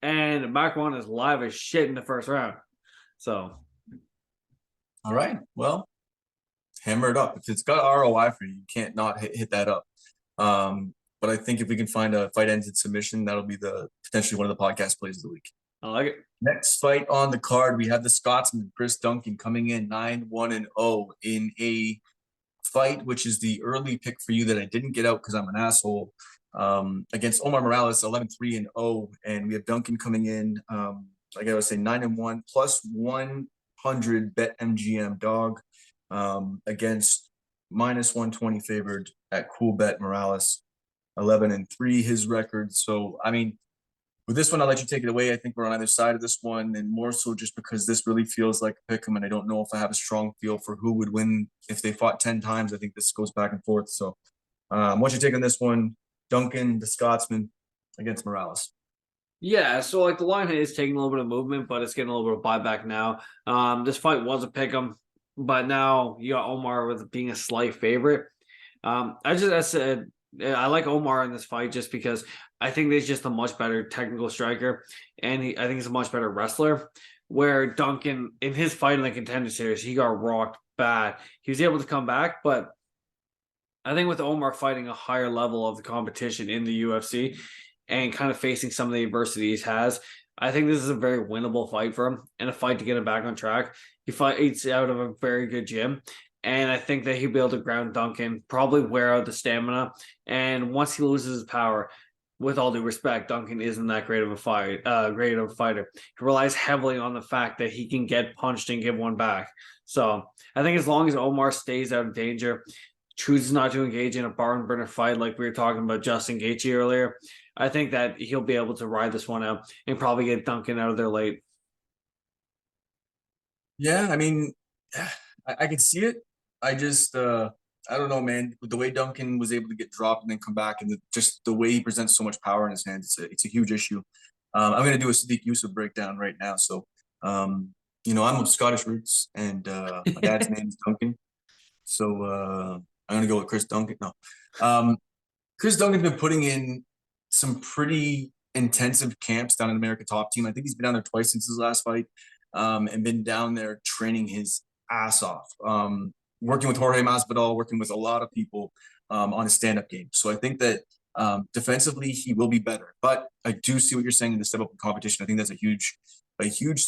And Makwan is live as shit in the first round. So.
All right. Well, hammer it up. If it's got ROI for you, you can't not hit that up. But I think if we can find a fight ends in submission, that'll be the potentially one of the podcast plays of the week.
I like it.
Next fight on the card, we have the Scotsman Chris Duncan coming in 9-1-0 in a fight, which is the early pick for you that I didn't get out because I'm an asshole. Against Omar Morales, 11-3-0, and we have Duncan coming in, like I would say, 9-1 plus 100 bet MGM dog against minus 120 favored at Cool Bet Morales, 11-3 his record. So I mean, with this one, I'll let you take it away. I think we're on either side of this one, and more so just because this really feels like a pick 'em, and I don't know if I have a strong feel for who would win if they fought 10 times. I think this goes back and forth. So what's your take on this one? Duncan, the Scotsman, against Morales.
Yeah, so like the line is taking a little bit of movement, but it's getting a little bit of buyback now. This fight was a pick 'em, but now you got Omar with being a slight favorite. I said I like Omar in this fight just because I think he's just a much better technical striker, and I think he's a much better wrestler. Where Duncan in his fight in the Contender Series, he got rocked bad. He was able to come back, but I think with Omar fighting a higher level of the competition in the UFC and kind of facing some of the adversity he has, I think this is a very winnable fight for him and a fight to get him back on track. He fights out of a very good gym, and I think that he'll be able to ground Duncan, probably wear out the stamina. And once he loses his power, with all due respect, Duncan isn't that great of a fighter. He relies heavily on the fact that he can get punched and give one back. So I think as long as Omar stays out of danger, chooses not to engage in a barn burner fight like we were talking about Justin Gaethje earlier, I think that he'll be able to ride this one out and probably get Duncan out of there late.
Yeah, I mean, I can see it. I just, I don't know, man. With the way Duncan was able to get dropped and then come back, and just the way he presents so much power in his hands, it's a huge issue. I'm going to do a Sadiq Yusuf breakdown right now. So, I'm of Scottish roots, and my dad's name is Duncan. So I'm going to go with Chris Duncan. No. Chris Duncan's been putting in some pretty intensive camps down in America Top Team. I think he's been down there twice since his last fight, and been down there training his ass off. Working with Jorge Masvidal, working with a lot of people on his stand-up game. So I think that defensively he will be better. But I do see what you're saying in the step up in competition. I think that's a huge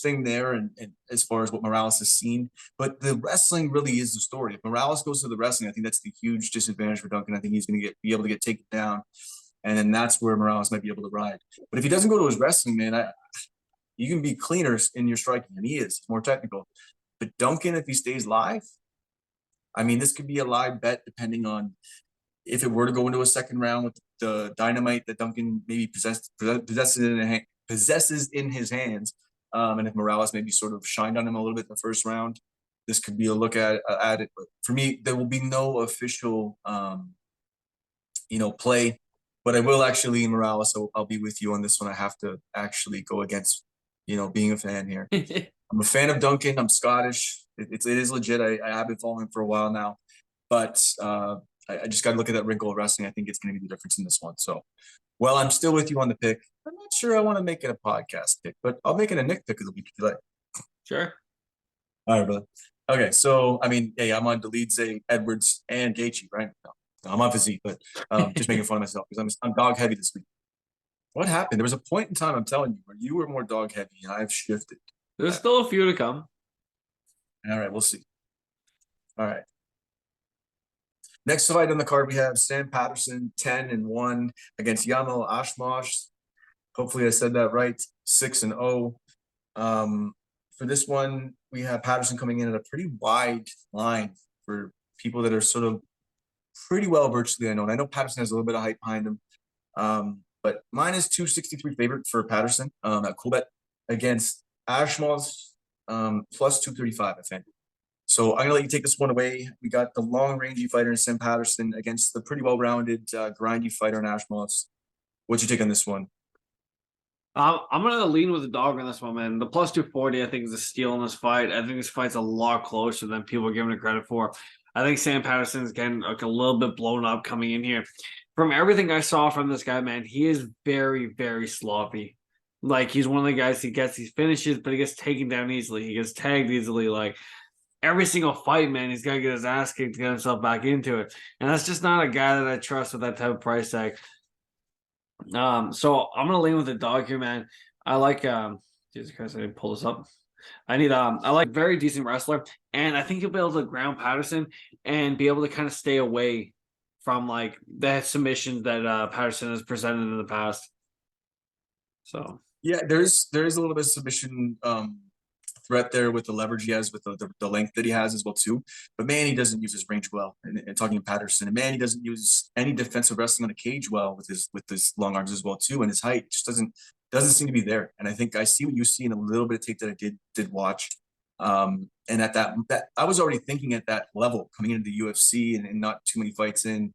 thing there, and as far as what Morales has seen. But the wrestling really is the story. If Morales goes to the wrestling, I think that's the huge disadvantage for Duncan. I think he's going to be able to get taken down, and then that's where Morales might be able to ride. But if he doesn't go to his wrestling, man, you can be cleaner in your striking, and he is. He's more technical. But Duncan, if he stays live, I mean, this could be a live bet depending on if it were to go into a second round with the dynamite that Duncan maybe possesses in his hands. And if Morales maybe sort of shined on him a little bit in the first round, this could be a look at it. But for me, there will be no official, play. But I will actually, Morales, so I'll be with you on this one. I have to actually go against, being a fan here. I'm a fan of Duncan. I'm Scottish. It is legit. I have been following him for a while now. But I just got to look at that wrinkle of wrestling. I think it's going to be the difference in this one. So, well, I'm still with you on the pick. I'm not sure I want to make it a podcast pick, but I'll make it a Nick pick of the week if you like.
Sure.
All right, brother. Okay, so, I mean, hey, I'm on Delidze, Edwards, and Gaethje, right? No, I'm on physique, but just making fun of myself because I'm dog heavy this week. What happened? There was a point in time, I'm telling you, where you were more dog heavy, and I've shifted.
There's still a few to come.
All right, we'll see. All right. Next fight on the card, we have Sam Patterson, 10-1 against Yamil Ashmosh. Hopefully I said that right, 6-0. For this one, we have Patterson coming in at a pretty wide line for people that are sort of pretty well virtually unknown. I know Patterson has a little bit of hype behind him, but minus 263 favorite for Patterson at Coolbet against Ashmosh, plus 235 I think. So I'm going to let you take this one away. We got the long-rangey fighter in Sam Patterson against the pretty well-rounded, grindy fighter in Ashmosh. What's your take on this one?
I'm going to lean with the dog on this one, man. The plus 240, I think, is a steal in this fight. I think this fight's a lot closer than people are giving it credit for. I think Sam Patterson's getting like a little bit blown up coming in here. From everything I saw from this guy, man, he is very, very sloppy. Like, he's one of the guys, he gets these finishes, but he gets taken down easily. He gets tagged easily. Like, every single fight, man, he's got to get his ass kicked to get himself back into it. And that's just not a guy that I trust with that type of price tag. So I'm gonna lean with the dog here, man. I like Jesus Christ, I didn't pull this up. I like very decent wrestler, and I think he'll be able to ground Patterson and be able to kind of stay away from like the submissions that Patterson has presented in the past. So
yeah, there's a little bit of submission threat there with the leverage he has, with the length that he has as well too. But man, he doesn't use his range well. And talking to Patterson, and man, he doesn't use any defensive wrestling on the cage well with his long arms as well too. And his height just doesn't seem to be there. And I think I see what you see in a little bit of tape that I did watch. And at that I was already thinking at that level coming into the UFC and not too many fights in.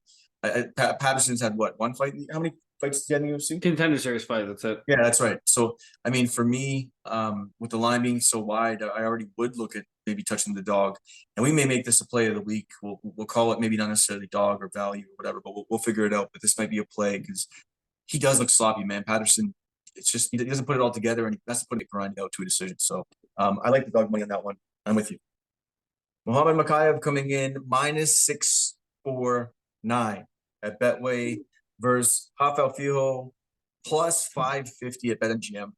Patterson's had what, one fight? How many fights did he have in the UFC?
Contender Series fight, that's it.
Yeah, that's right. So I mean, for me, with the line being so wide, I already would look at maybe touching the dog, and we may make this a play of the week. We'll call it maybe not necessarily dog or value or whatever, but we'll figure it out. But this might be a play because he does look sloppy, man. Patterson, it's just he doesn't put it all together, and he has to put it grind out to a decision. So I like the dog money on that one. I'm with you. Muhammad Mokaev coming in -649 at Betway versus Rafael Fijo +550 at BetMGM.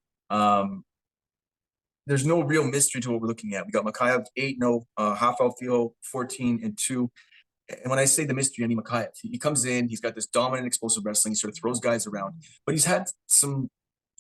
There's no real mystery to what we're looking at. We got Mokaev 8-0, Rafael Fijo 14-2. And when I say the mystery, I mean Mokaev. He comes in, he's got this dominant, explosive wrestling. He sort of throws guys around, but he's had some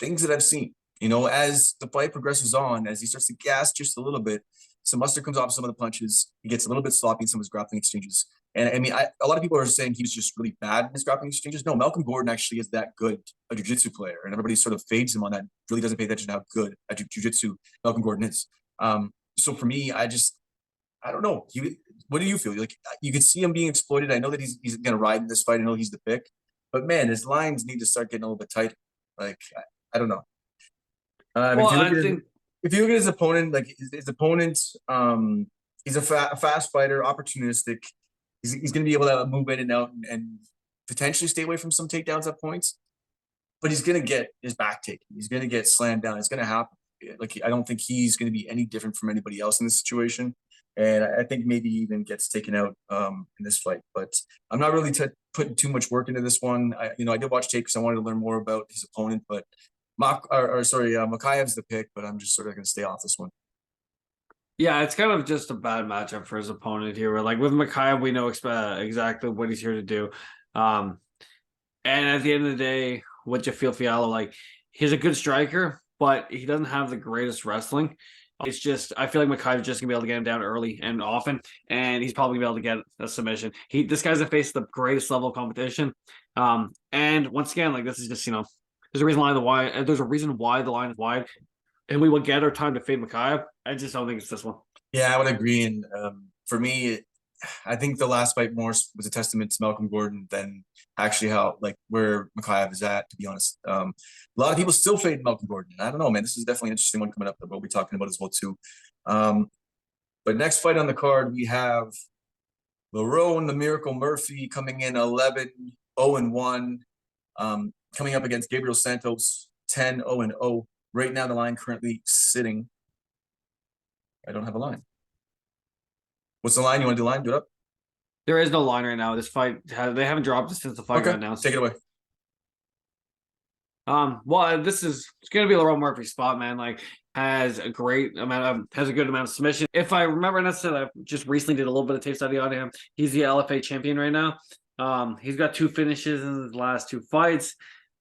things that I've seen. You know, as the fight progresses on, as he starts to gas just a little bit, some mustard comes off some of the punches. He gets a little bit sloppy in some of his grappling exchanges. And I mean, a lot of people are saying he was just really bad in his grappling exchanges. No, Malcolm Gordon actually is that good a jiu-jitsu player, and everybody sort of fades him on that. Really doesn't pay attention to how good at jiu-jitsu Malcolm Gordon is. So for me, I don't know. What do you feel? Like, you could see him being exploited. I know that he's going to ride in this fight. I know he's the pick, but man, his lines need to start getting a little bit tighter. Like, I don't know. If you look at his opponent, like his opponent, he's a fast fighter, opportunistic. He's going to be able to move in and out and potentially stay away from some takedowns at points, but he's going to get his back taken. He's going to get slammed down. It's going to happen. Like, I don't think he's going to be any different from anybody else in this situation. And I think maybe he even gets taken out in this fight. But I'm not really putting too much work into this one. I did watch tape because I wanted to learn more about his opponent. But Mokaev's the pick, but I'm just sort of going to stay off this one.
Yeah, it's kind of just a bad matchup for his opponent here. Like with Mokaev, we know exactly what he's here to do. And at the end of the day, with Jafil Fiallo, like, he's a good striker, but he doesn't have the greatest wrestling. It's just, I feel like Mokaev is just gonna be able to get him down early and often, and he's probably gonna be able to get a submission. This guy's a face the greatest level of competition. And once again, like, this is just, there's a reason why the line is wide, and we will get our time to fade Mokaev. I just don't think it's this one.
Yeah, I would agree. And for me, I think the last fight more was a testament to Malcolm Gordon than actually where Mokaev is at, to be honest. A lot of people still fade Malcolm Gordon. I don't know, man. This is definitely an interesting one coming up that we'll be talking about as well, too. But next fight on the card, we have Lerone the Miracle Murphy coming in 11-0-1, coming up against Gabriel Santos 10-0-0. Right now, the line currently sitting. I don't have a line. What's the line? You want to do line? Do it up.
There is no line right now. This fight, they haven't dropped it since the fight got announced.
Take it away.
Well, it's going to be Lerone Murphy's spot, man. Like, has a good amount of submission. If I remember, and I just recently did a little bit of tape study on him. He's the LFA champion right now. He's got 2 finishes in his last 2 fights.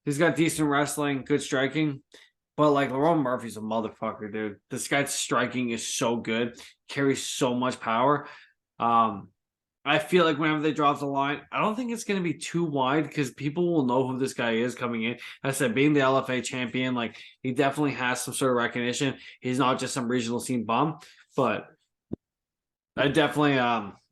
He's got decent wrestling, good striking. But, like, Lerone Murphy's a motherfucker, dude. This guy's striking is so good. Carries so much power. I feel like whenever they drop the line, I don't think it's going to be too wide because people will know who this guy is coming in. I said, being the LFA champion, like, he definitely has some sort of recognition. He's not just some regional scene bum. But I definitely,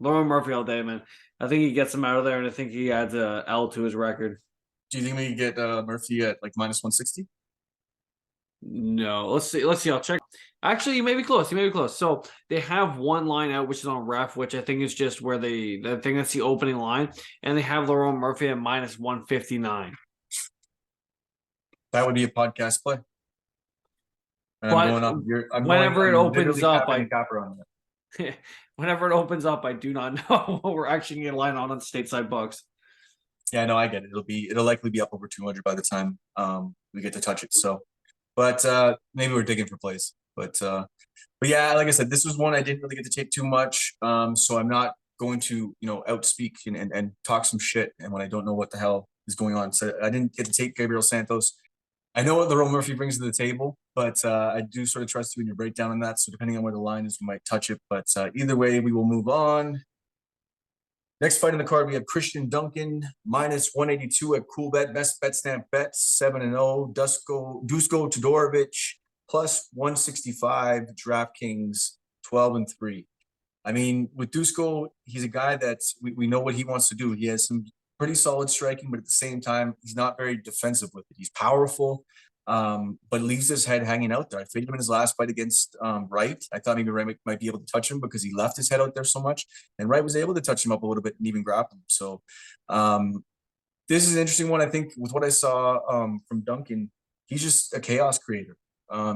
Lerone Murphy all day, man. I think he gets him out of there, and I think he adds a L to his record.
Do you think we get Murphy at, like, -160?
No, let's see. I'll check. Actually, you may be close. So they have one line out, which is on ref, which I think is just where I think that's the opening line, and they have Lerone Murphy at -159.
That would be a podcast play. And
But whenever it opens up, Whenever it opens up, I do not know what we're actually going to line on the stateside books.
Yeah, no, I get it. It'll likely be up over 200 by the time we get to touch it. So, but maybe we're digging for plays. But yeah, like I said, this was one I didn't really get to take too much. So I'm not going to outspeak and talk some shit, and when I don't know what the hell is going on. So I didn't get to take Gabriel Santos. I know what Lerone Murphy brings to the table, but I do sort of trust you in your breakdown on that. So depending on where the line is, we might touch it. But either way, we will move on. Next fight in the card, we have Christian Duncan, -182 at Cool Bet, best bet stamp bet, 7-0. Dusko Todorovic, +165, DraftKings, 12-3. I mean, with Dusko, he's a guy that we know what he wants to do. He has some pretty solid striking, but at the same time, he's not very defensive with it. He's powerful, but leaves his head hanging out there. I faded him in his last fight against Wright. I thought maybe Wright might be able to touch him because he left his head out there so much, and Wright was able to touch him up a little bit and even grapple him. So this is an interesting one. I think with what I saw from Duncan, he's just a chaos creator.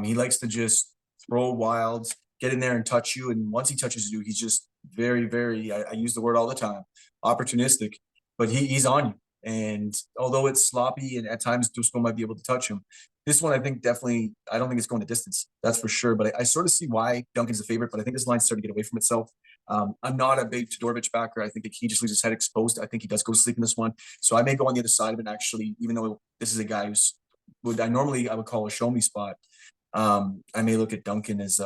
He likes to just throw wilds, get in there and touch you. And once he touches you, he's just very, very, I use the word all the time, opportunistic, but he's on you. And although it's sloppy and at times Dusko might be able to touch him, this one I think definitely, I don't think it's going the distance. That's for sure. But I sort of see why Duncan's a favorite, but I think this line's starting to get away from itself. I'm not a big Todorovic backer. I think that he just leaves his head exposed. I think he does go to sleep in this one. So I may go on the other side of it, actually, even though this is a guy who's I would call a show me spot. I may look at Duncan as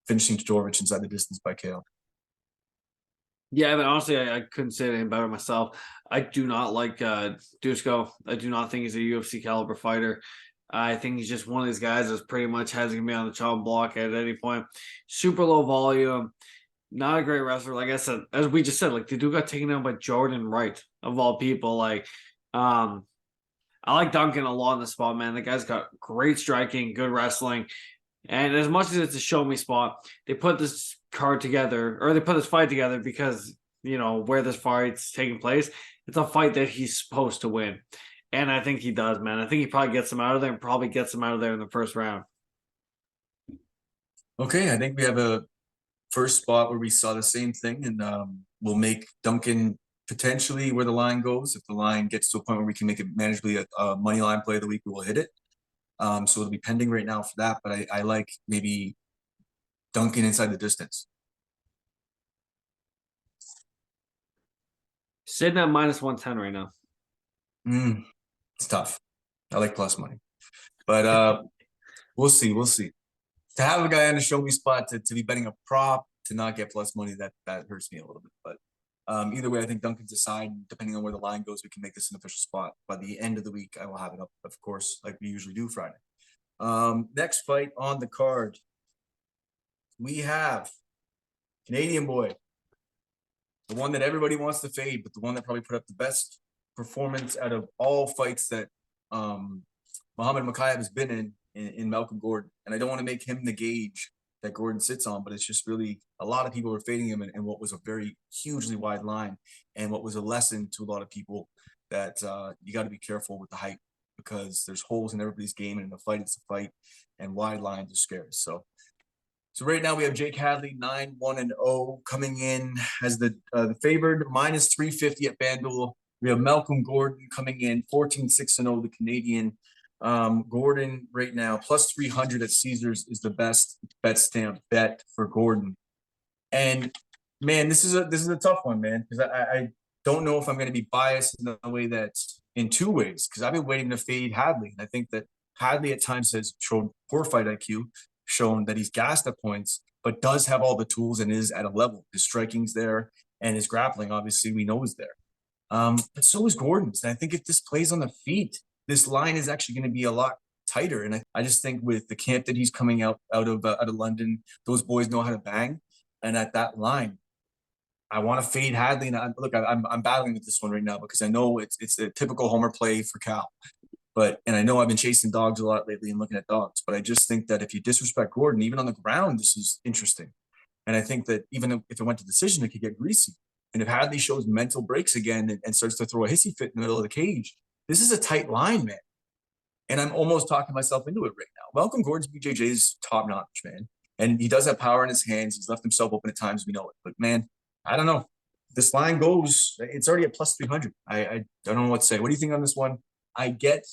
finishing Todorovic inside the distance by KO.
Yeah, but honestly, I couldn't say anything better myself. I do not like Dusko. I do not think he's a UFC caliber fighter. I think he's just one of these guys that's pretty much has to be on the chopping block at any point. Super low volume, not a great wrestler. Like I said, as we just said, like the dude got taken down by Jordan Wright of all people. Like, I like Duncan a lot in the spot, man. The guy's got great striking, good wrestling. And as much as it's a show me spot, they put this card together, or they put this fight together because, where this fight's taking place, it's a fight that he's supposed to win. And I think he does, man. I think he probably gets him out of there and probably gets him out of there in the first round.
Okay, I think we have a first spot where we saw the same thing, and we'll make Duncan potentially where the line goes. If the line gets to a point where we can make it manageably a money line play of the week, we will hit it. So it'll be pending right now for that, but I like maybe Duncan inside the distance.
Sitting at -110 right now.
It's tough. I like plus money, but we'll see. We'll see. To have a guy on the show me spot to be betting a prop to not get plus money, that hurts me a little bit. But either way, I think Duncan's aside. Depending on where the line goes, we can make this an official spot. By the end of the week, I will have it up, of course, like we usually do Friday. Next fight on the card, we have Canadian boy, the one that everybody wants to fade, but the one that probably put up the best performance out of all fights that Muhammad Mokaev has been in Malcolm Gordon. And I don't want to make him the gauge that Gordon sits on, but it's just really a lot of people were fading him in what was a very hugely wide line, and what was a lesson to a lot of people that you got to be careful with the hype, because there's holes in everybody's game, and in a fight, it's a fight, and wide lines are scary. So right now we have Jake Hadley 9-1-0 coming in as the favored, -350 at FanDuel. We have Malcolm Gordon coming in 14-6-0, the Canadian. Gordon right now +300 at Caesars is the best bet stamp bet for Gordon. And man, this is a tough one, man, because I don't know if I'm going to be biased in a way that's in two ways, because I've been waiting to fade Hadley. And I think that Hadley at times has shown poor fight IQ, shown that he's gassed at points, but does have all the tools and is at a level. His striking's there, and his grappling, obviously, we know is there. But so is Gordon's. And I think if this plays on the feet, this line is actually going to be a lot tighter. And I just think with the camp that he's coming out of London, those boys know how to bang. And at that line, I want to fade Hadley. And I'm battling with this one right now, because I know it's a typical homer play for Cal. And I know I've been chasing dogs a lot lately and looking at dogs. But I just think that if you disrespect Gordon, even on the ground, this is interesting. And I think that even if it went to decision, it could get greasy. And if Hadley shows mental breaks again and starts to throw a hissy fit in the middle of the cage, this is a tight line, man. And I'm almost talking myself into it right now. Malcolm Gordon's BJJ is top notch, man. And he does have power in his hands. He's left himself open at times. We know it. But, man, I don't know. This line goes, it's already at plus 300. I don't know what to say. What do you think on this one? I get,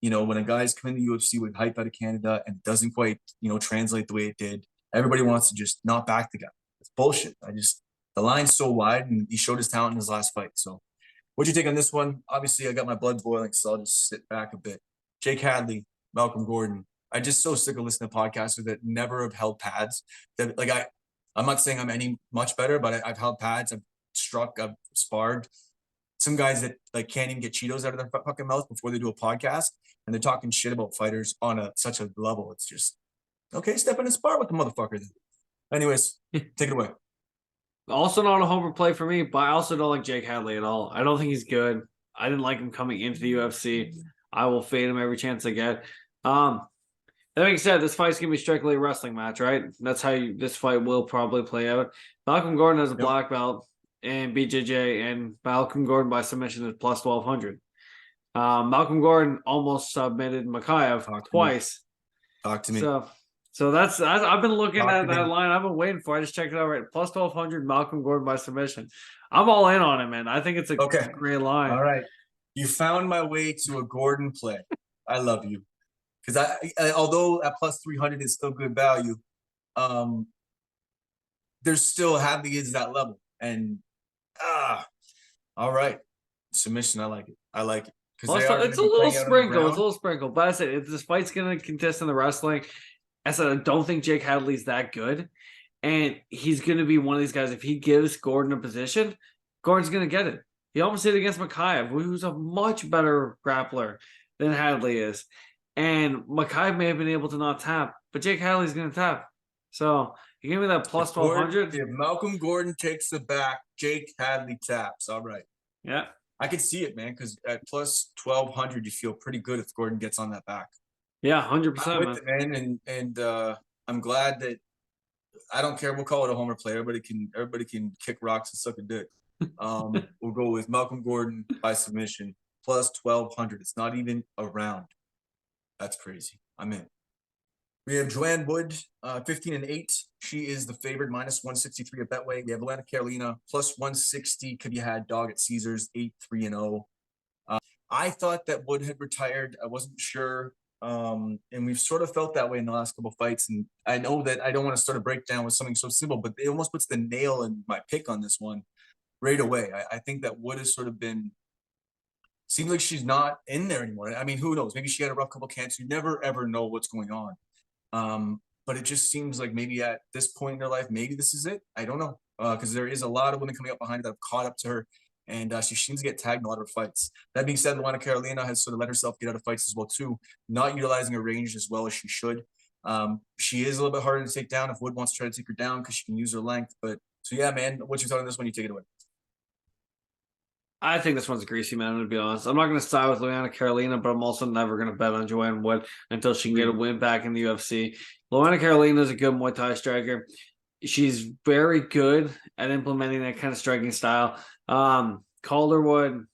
when a guy's come in the UFC with hype out of Canada and doesn't quite, translate the way it did, everybody wants to just not back the guy. It's bullshit. The line's so wide, and he showed his talent in his last fight. So what'd you take on this one? Obviously, I got my blood boiling, so I'll just sit back a bit. Jake Hadley, Malcolm Gordon. I just so sick of listening to podcasters that never have held pads. That I'm not saying I'm any much better, but I've held pads. I've struck. I've sparred. Some guys that can't even get Cheetos out of their fucking mouth before they do a podcast, and they're talking shit about fighters on such a level. It's just okay. Step in and spar with the motherfucker. Anyways, take it away.
Also not a homer play for me, but I also don't like Jake Hadley at all. I don't think he's good. I didn't like him coming into the UFC. I will fade him every chance I get. That being said, this fight's going to be strictly a wrestling match, right? That's how this fight will probably play out. Malcolm Gordon has a black belt in BJJ, and Malcolm Gordon by submission is plus 1,200. Malcolm Gordon almost submitted Makayev twice.
Talk to me.
So that's I've been looking at that line. I've been waiting for it. I just checked it out right. Plus 1,200 Malcolm Gordon by submission. I'm all in on it, man. I think it's a great line.
All right. You found my way to a Gordon play. I love you. Because although at plus 300 is still good value, there's still Hadley is that level. And all right. Submission, I like it.
It's a little sprinkle. But I said, if this fight's going to contest in the wrestling, I said, I don't think Jake Hadley's that good. And he's going to be one of these guys. If he gives Gordon a position, Gordon's going to get it. He almost did it against Makayev, who's a much better grappler than Hadley is. And Makayev may have been able to not tap, but Jake Hadley's going to tap. So you give me that plus 1,200.
If Malcolm Gordon takes the back, Jake Hadley taps. All right.
Yeah.
I can see it, man, because at plus 1,200, you feel pretty good if Gordon gets on that back.
Yeah, 100%.
I'm with it, man, and I'm glad that I don't care. We'll call it a homer play. Everybody can kick rocks and suck a dick. We'll go with Malcolm Gordon by submission plus 1,200. It's not even a round. That's crazy. I'm in. We have Joanne Wood, 15-8. She is the favorite, minus 163 at Betway. We have Luana Carolina, plus 160. Could you had dog at Caesars, 8-3-0. I thought that Wood had retired. I wasn't sure. And we've sort of felt that way in the last couple of fights. And I know that I don't want to start a breakdown with something so simple, but it almost puts the nail in my pick on this one right away. I think that Wood has sort of been, seems like she's not in there anymore. I mean, who knows? Maybe she had a rough couple of cancers. You never, ever know what's going on. But it just seems like maybe at this point in her life, maybe this is it. I don't know. Because there is a lot of women coming up behind her that have caught up to her. And she seems to get tagged in a lot of her fights. That being said, Luana Carolina has sort of let herself get out of fights as well, too. Not utilizing her range as well as she should. She is a little bit harder to take down if Wood wants to try to take her down because she can use her length. But so, yeah, man, what's your thought on this one? You take it away.
I think this one's greasy, man, to be honest. I'm not going to side with Luana Carolina, but I'm also never going to bet on Joanne Wood until she can get a win back in the UFC. Luana Carolina is a good Muay Thai striker. She's very good at implementing that kind of striking style. Calderwood.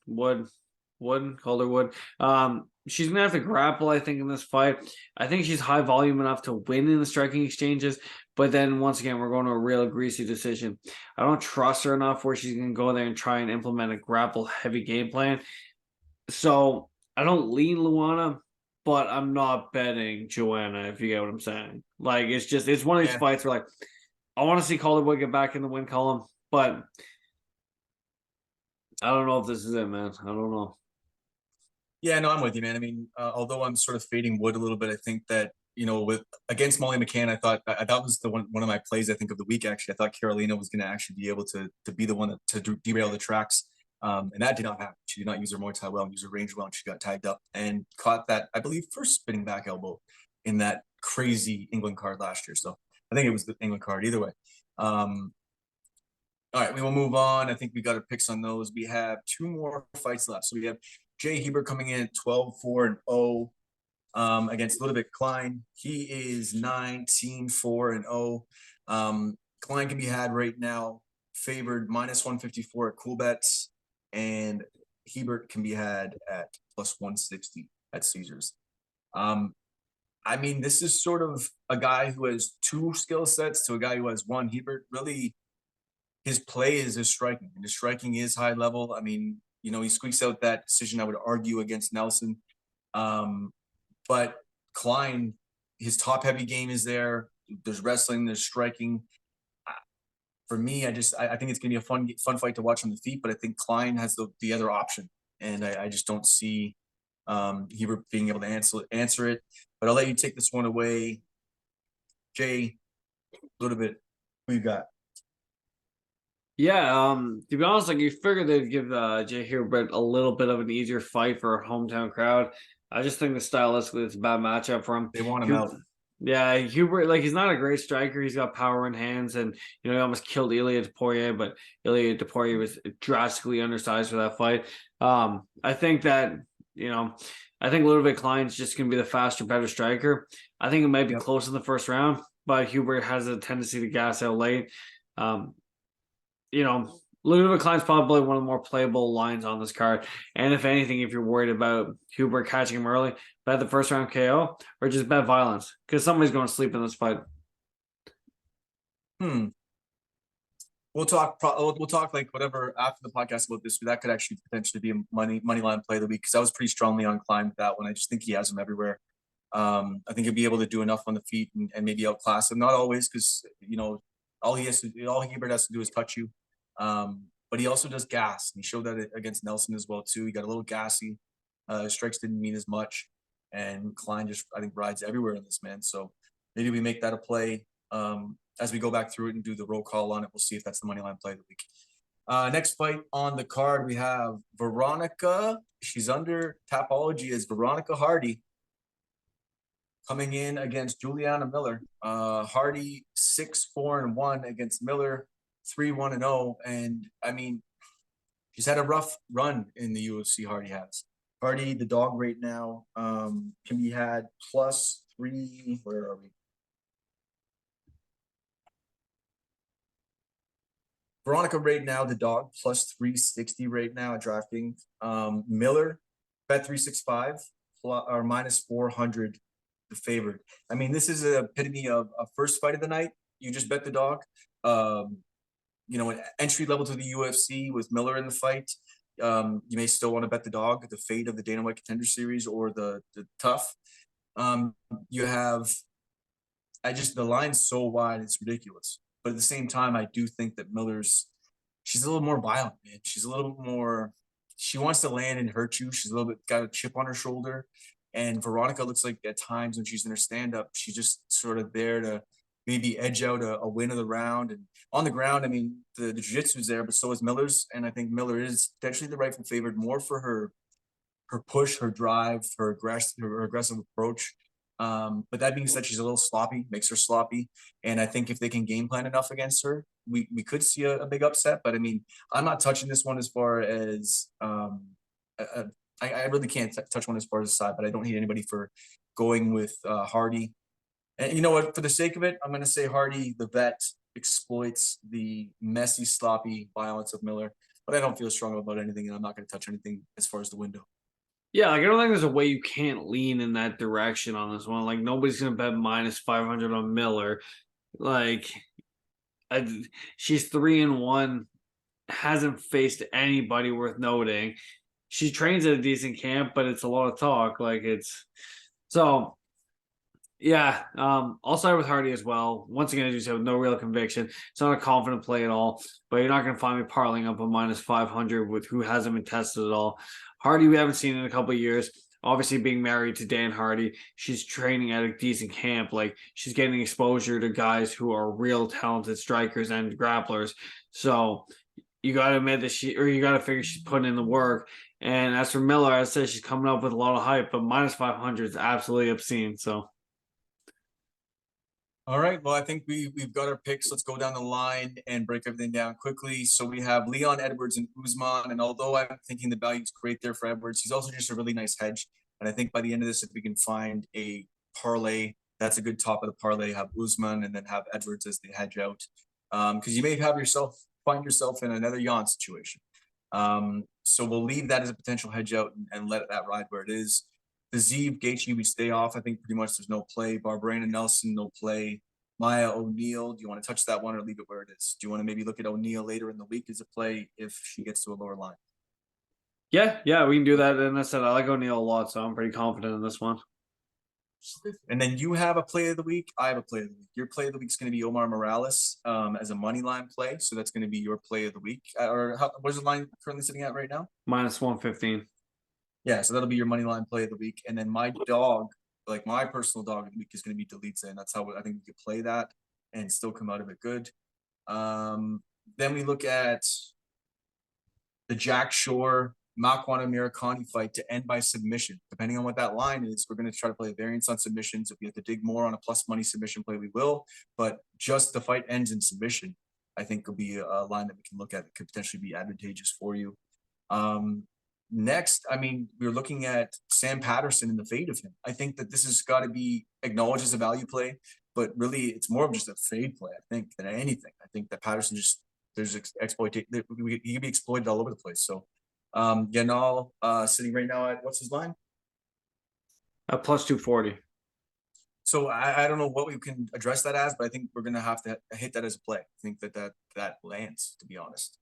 She's going to have to grapple, I think, in this fight. I think she's high volume enough to win in the striking exchanges. But then, once again, we're going to a real greasy decision. I don't trust her enough where she's going to go there and try and implement a grapple-heavy game plan. So, I don't lean Luana, but I'm not betting Joanna, if you get what I'm saying. Like, it's one of these fights where, like, I want to see Calderwood get back in the win column, but I don't know if this is it, man. I don't know.
Yeah, no, I'm with you, man. I mean, although I'm sort of fading Wood a little bit, I think that, with against Molly McCann, I thought that was the one of my plays, I think, of the week, actually. I thought Carolina was going to actually be able to be the one to derail the tracks. And that did not happen. She did not use her Muay Thai well and use her range well, and she got tagged up and caught that, I believe, first spinning back elbow in that crazy England card last year. So I think it was the England card either way. All right, we will move on. I think we got our picks on those. We have two more fights left. So we have Jay Hebert coming in at 12-4-0 against Ludovic Klein. He is 19-4-0. Klein can be had right now favored minus 154 at cool bets, and Hebert can be had at plus 160 at Caesars. I mean, this is sort of a guy who has two skill sets to a guy who has one. Hebert really, his play is his striking, and his striking is high level. I mean, he squeaks out that decision, I would argue, against Nelson. But Klein, his top heavy game is there. There's wrestling, there's striking. For me, I think it's gonna be a fun fight to watch on the feet, but I think Klein has the other option, and I just don't see Hebert being able to answer it. But I'll let you take this one away, Jay. A little bit. Who you got?
Yeah, to be honest, like you figured they'd give Jay Hubert a little bit of an easier fight for a hometown crowd. I just think that stylistically it's a bad matchup for him.
They want him out.
Yeah, Hubert, like he's not a great striker. He's got power in hands, and he almost killed Ilya Topuria, but Ilya Topuria was drastically undersized for that fight. I think that I think a little bit Klein's just going to be the faster, better striker. I think it might be close in the first round, but Hubert has a tendency to gas out late. Ludwig Klein's probably one of the more playable lines on this card. And if anything, if you're worried about Hubert catching him early, bet the first round KO or just bet violence because somebody's going to sleep in this fight.
We'll talk. We'll talk like whatever after the podcast about this. That could actually potentially be a money line play of the week because I was pretty strongly on Klein with that one. I just think he has him everywhere. I think he'll be able to do enough on the feet and maybe outclass him. Not always all Hebert has to do is touch you. But he also does gas. He showed that against Nelson as well too. He got a little gassy. Strikes didn't mean as much, and Klein just I think rides everywhere in this man. So maybe we make that a play as we go back through it and do the roll call on it. We'll see if that's the money line play of the week. Next fight on the card we have Veronica. She's under Tapology as Veronica Hardy coming in against Juliana Miller. Hardy 6-4-1 against Miller. 3-1-0, and I mean, she's had a rough run in the UFC. Hardy has. Hardy, the dog right now, can be had +3. Where are we? Veronica right now, the dog +360 right now at DraftKings. Miller, bet 365 or -400, the favorite. I mean, this is an epitome of a first fight of the night. You just bet the dog. An entry level to the UFC with Miller in the fight. You may still want to bet the dog, the fate of the Dana White Contender Series or the tough. You have, the line's so wide, it's ridiculous. But at the same time, I do think that she's a little more violent, man. She's a little more, she wants to land and hurt you. She's a little bit got a chip on her shoulder. And Veronica looks like at times when she's in her stand-up, she's just sort of there to maybe edge out a win of the round. And on the ground, I mean, the jiu-jitsu's there, but so is Miller's. And I think Miller is potentially the rightful favorite more for her push, her drive, her aggressive approach. But that being said, she's a little sloppy, makes her sloppy. And I think if they can game plan enough against her, we could see a big upset. But I mean, I'm not touching this one as far as I really can't touch one as far as the side, but I don't hate anybody for going with Hardy. And you know what? For the sake of it, I'm going to say Hardy, the vet, exploits the messy, sloppy violence of Miller. But I don't feel strong about anything, and I'm not going to touch anything as far as the window.
Yeah, like I don't think there's a way you can't lean in that direction on this one. Like nobody's going to bet -500 on Miller. Like she's 3-1, hasn't faced anybody worth noting. She trains at a decent camp, but it's a lot of talk. Like it's so. Yeah, I'll start with Hardy as well. Once again, as you said, with no real conviction. It's not a confident play at all, but you're not going to find me parlaying up a -500 with who hasn't been tested at all. Hardy, we haven't seen in a couple of years. Obviously, being married to Dan Hardy, she's training at a decent camp. Like she's getting exposure to guys who are real talented strikers and grapplers. So you got to admit that you got to figure she's putting in the work. And as for Miller, I said she's coming up with a lot of hype, but -500 is absolutely obscene. So.
All right. Well, I think we've got our picks. Let's go down the line and break everything down quickly. So we have Leon Edwards and Usman. And although I'm thinking the value is great there for Edwards, he's also just a really nice hedge. And I think by the end of this, if we can find a parlay, that's a good top of the parlay, have Usman and then have Edwards as the hedge out. Because you may find yourself in another Jan situation. So we'll leave that as a potential hedge out and let that ride where it is. The Zeev, Gaethje, we stay off. I think pretty much there's no play. Barberena Nelson, no play. Maya O'Neal, do you want to touch that one or leave it where it is? Do you want to maybe look at O'Neal later in the week as a play if she gets to a lower line?
Yeah, we can do that. And I said I like O'Neal a lot, so I'm pretty confident in this one.
And then you have a play of the week. I have a play of the week. Your play of the week is going to be Omar Morales as a money line play. So that's going to be your play of the week. Where's the line currently sitting at right now?
-115.
Yeah, so that'll be your money line play of the week. And then my dog, like my personal dog of the week, is going to be Delitze, and that's how I think we could play that and still come out of it good. Then we look at the Jack Shore Makwan Amirkhani fight to end by submission. Depending on what that line is, we're going to try to play a variance on submissions. If we have to dig more on a plus money submission play, we will. But just the fight ends in submission, I think will be a line that we can look at that could potentially be advantageous for you. Next, I mean, we're looking at Sam Patterson and the fade of him. I think that this has got to be acknowledged as a value play, but really it's more of just a fade play, I think, than anything. I think that Patterson there's exploitation. He can be exploited all over the place. So Yanal sitting right now at what's his line?
+240.
So I don't know what we can address that as, but I think we're gonna have to hit that as a play. I think that lands, to be honest.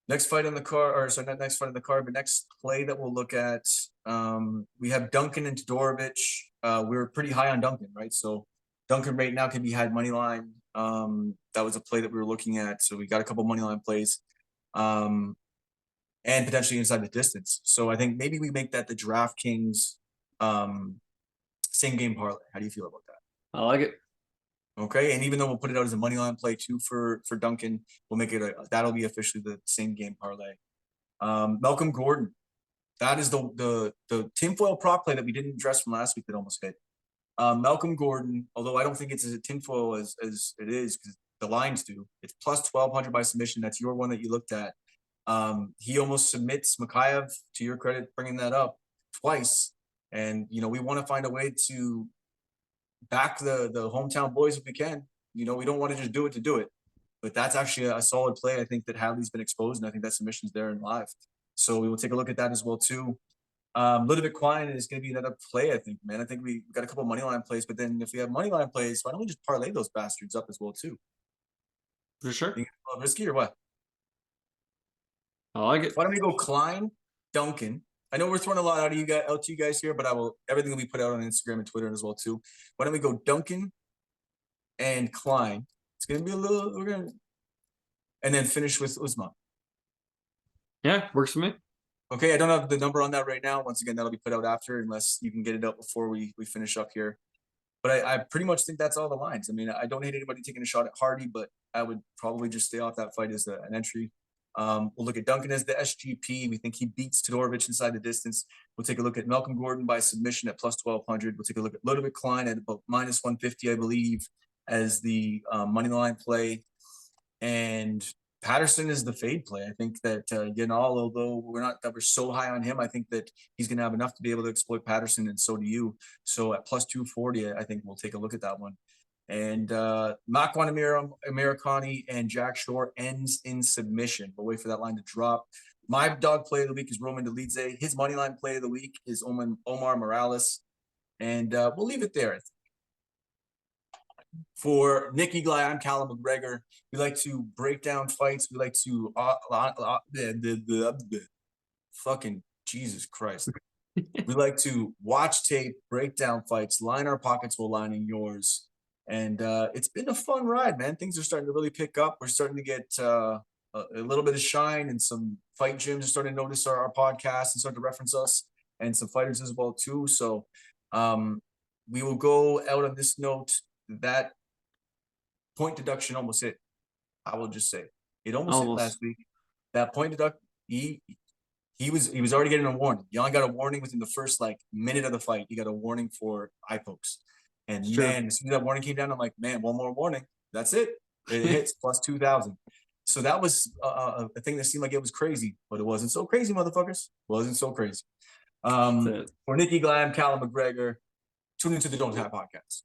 Next fight on the card, or sorry, not next fight on the card, but next play that we'll look at. We have Duncan and Todorovic. We're pretty high on Duncan, right? So Duncan right now can be had money line. That was a play that we were looking at. So we got a couple money line plays. And potentially inside the distance. So I think maybe we make that the DraftKings same game parlay. How do you feel about that?
I like it.
Okay, and even though we'll put it out as a money line play too for Duncan, we'll make it that'll be officially the same game parlay. Malcolm Gordon, that is the tinfoil prop play that we didn't address from last week that almost hit. Malcolm Gordon, although I don't think it's as a tinfoil as it is because the lines do. It's plus 1,200 by submission. That's your one that you looked at. He almost submits Makayev, to your credit, bringing that up twice. And, you know, we want to find a way to back the hometown boys if we can. You know, we don't want to just do it to do it. But that's actually a solid play. I think that Hadley's been exposed, and I think that submission's there and live. So we will take a look at that as well, too. Ludovic Klein is going to be another play, I think, man. I think we got a couple money line plays, but then if we have money line plays, why don't we just parlay those bastards up as well, too?
For sure.
Think it's a little risky or what?
I like it.
Why don't we go Klein, Duncan? I know we're throwing a lot out to you guys here, but everything will be put out on Instagram and Twitter as well too. Why don't we go Duncan and Klein? It's gonna be and then finish with Usman.
Yeah, works for me.
Okay, I don't have the number on that right now. Once again, that'll be put out after, unless you can get it out before we finish up here. But I pretty much think that's all the lines. I mean, I don't hate anybody taking a shot at Hardy, but I would probably just stay off that fight as an entry. We'll look at Duncan as the SGP. We think he beats Todorovic inside the distance. We'll take a look at Malcolm Gordon by submission at plus 1,200. We'll take a look at Ludovic Klein at about -150, I believe, as the money line play. And Patterson is the fade play. I think that although we're so high on him, I think that he's going to have enough to be able to exploit Patterson, and so do you. So at plus 240, I think we'll take a look at that one. And Makwan Amirkhani and Jack Shore ends in submission. We'll wait for that line to drop. My dog play of the week is Roman Dolidze. His money line play of the week is Omar Morales. And we'll leave it there. For Nick Eagle, I'm Callum McGregor. We like to break down fights. We like to fucking Jesus Christ. We like to watch tape, break down fights, line our pockets while lining yours. And it's been a fun ride, man. Things are starting to really pick up. We're starting to get a little bit of shine, and some fight gyms are starting to notice our podcast and start to reference us, and some fighters as well too. So we will go out on this note. That point deduction almost hit. I will just say it almost hit last week. That point deduction, he was already getting a warning. He only got a warning within the first minute of the fight. He got a warning for eye pokes. And as soon as that warning came down, I'm like, man, one more warning. That's it. It hits plus 2,000. So that was a thing that seemed like it was crazy, but it wasn't so crazy, motherfuckers. It wasn't so crazy. For Nikki Glam, Callum McGregor, tune into the Donttap podcast.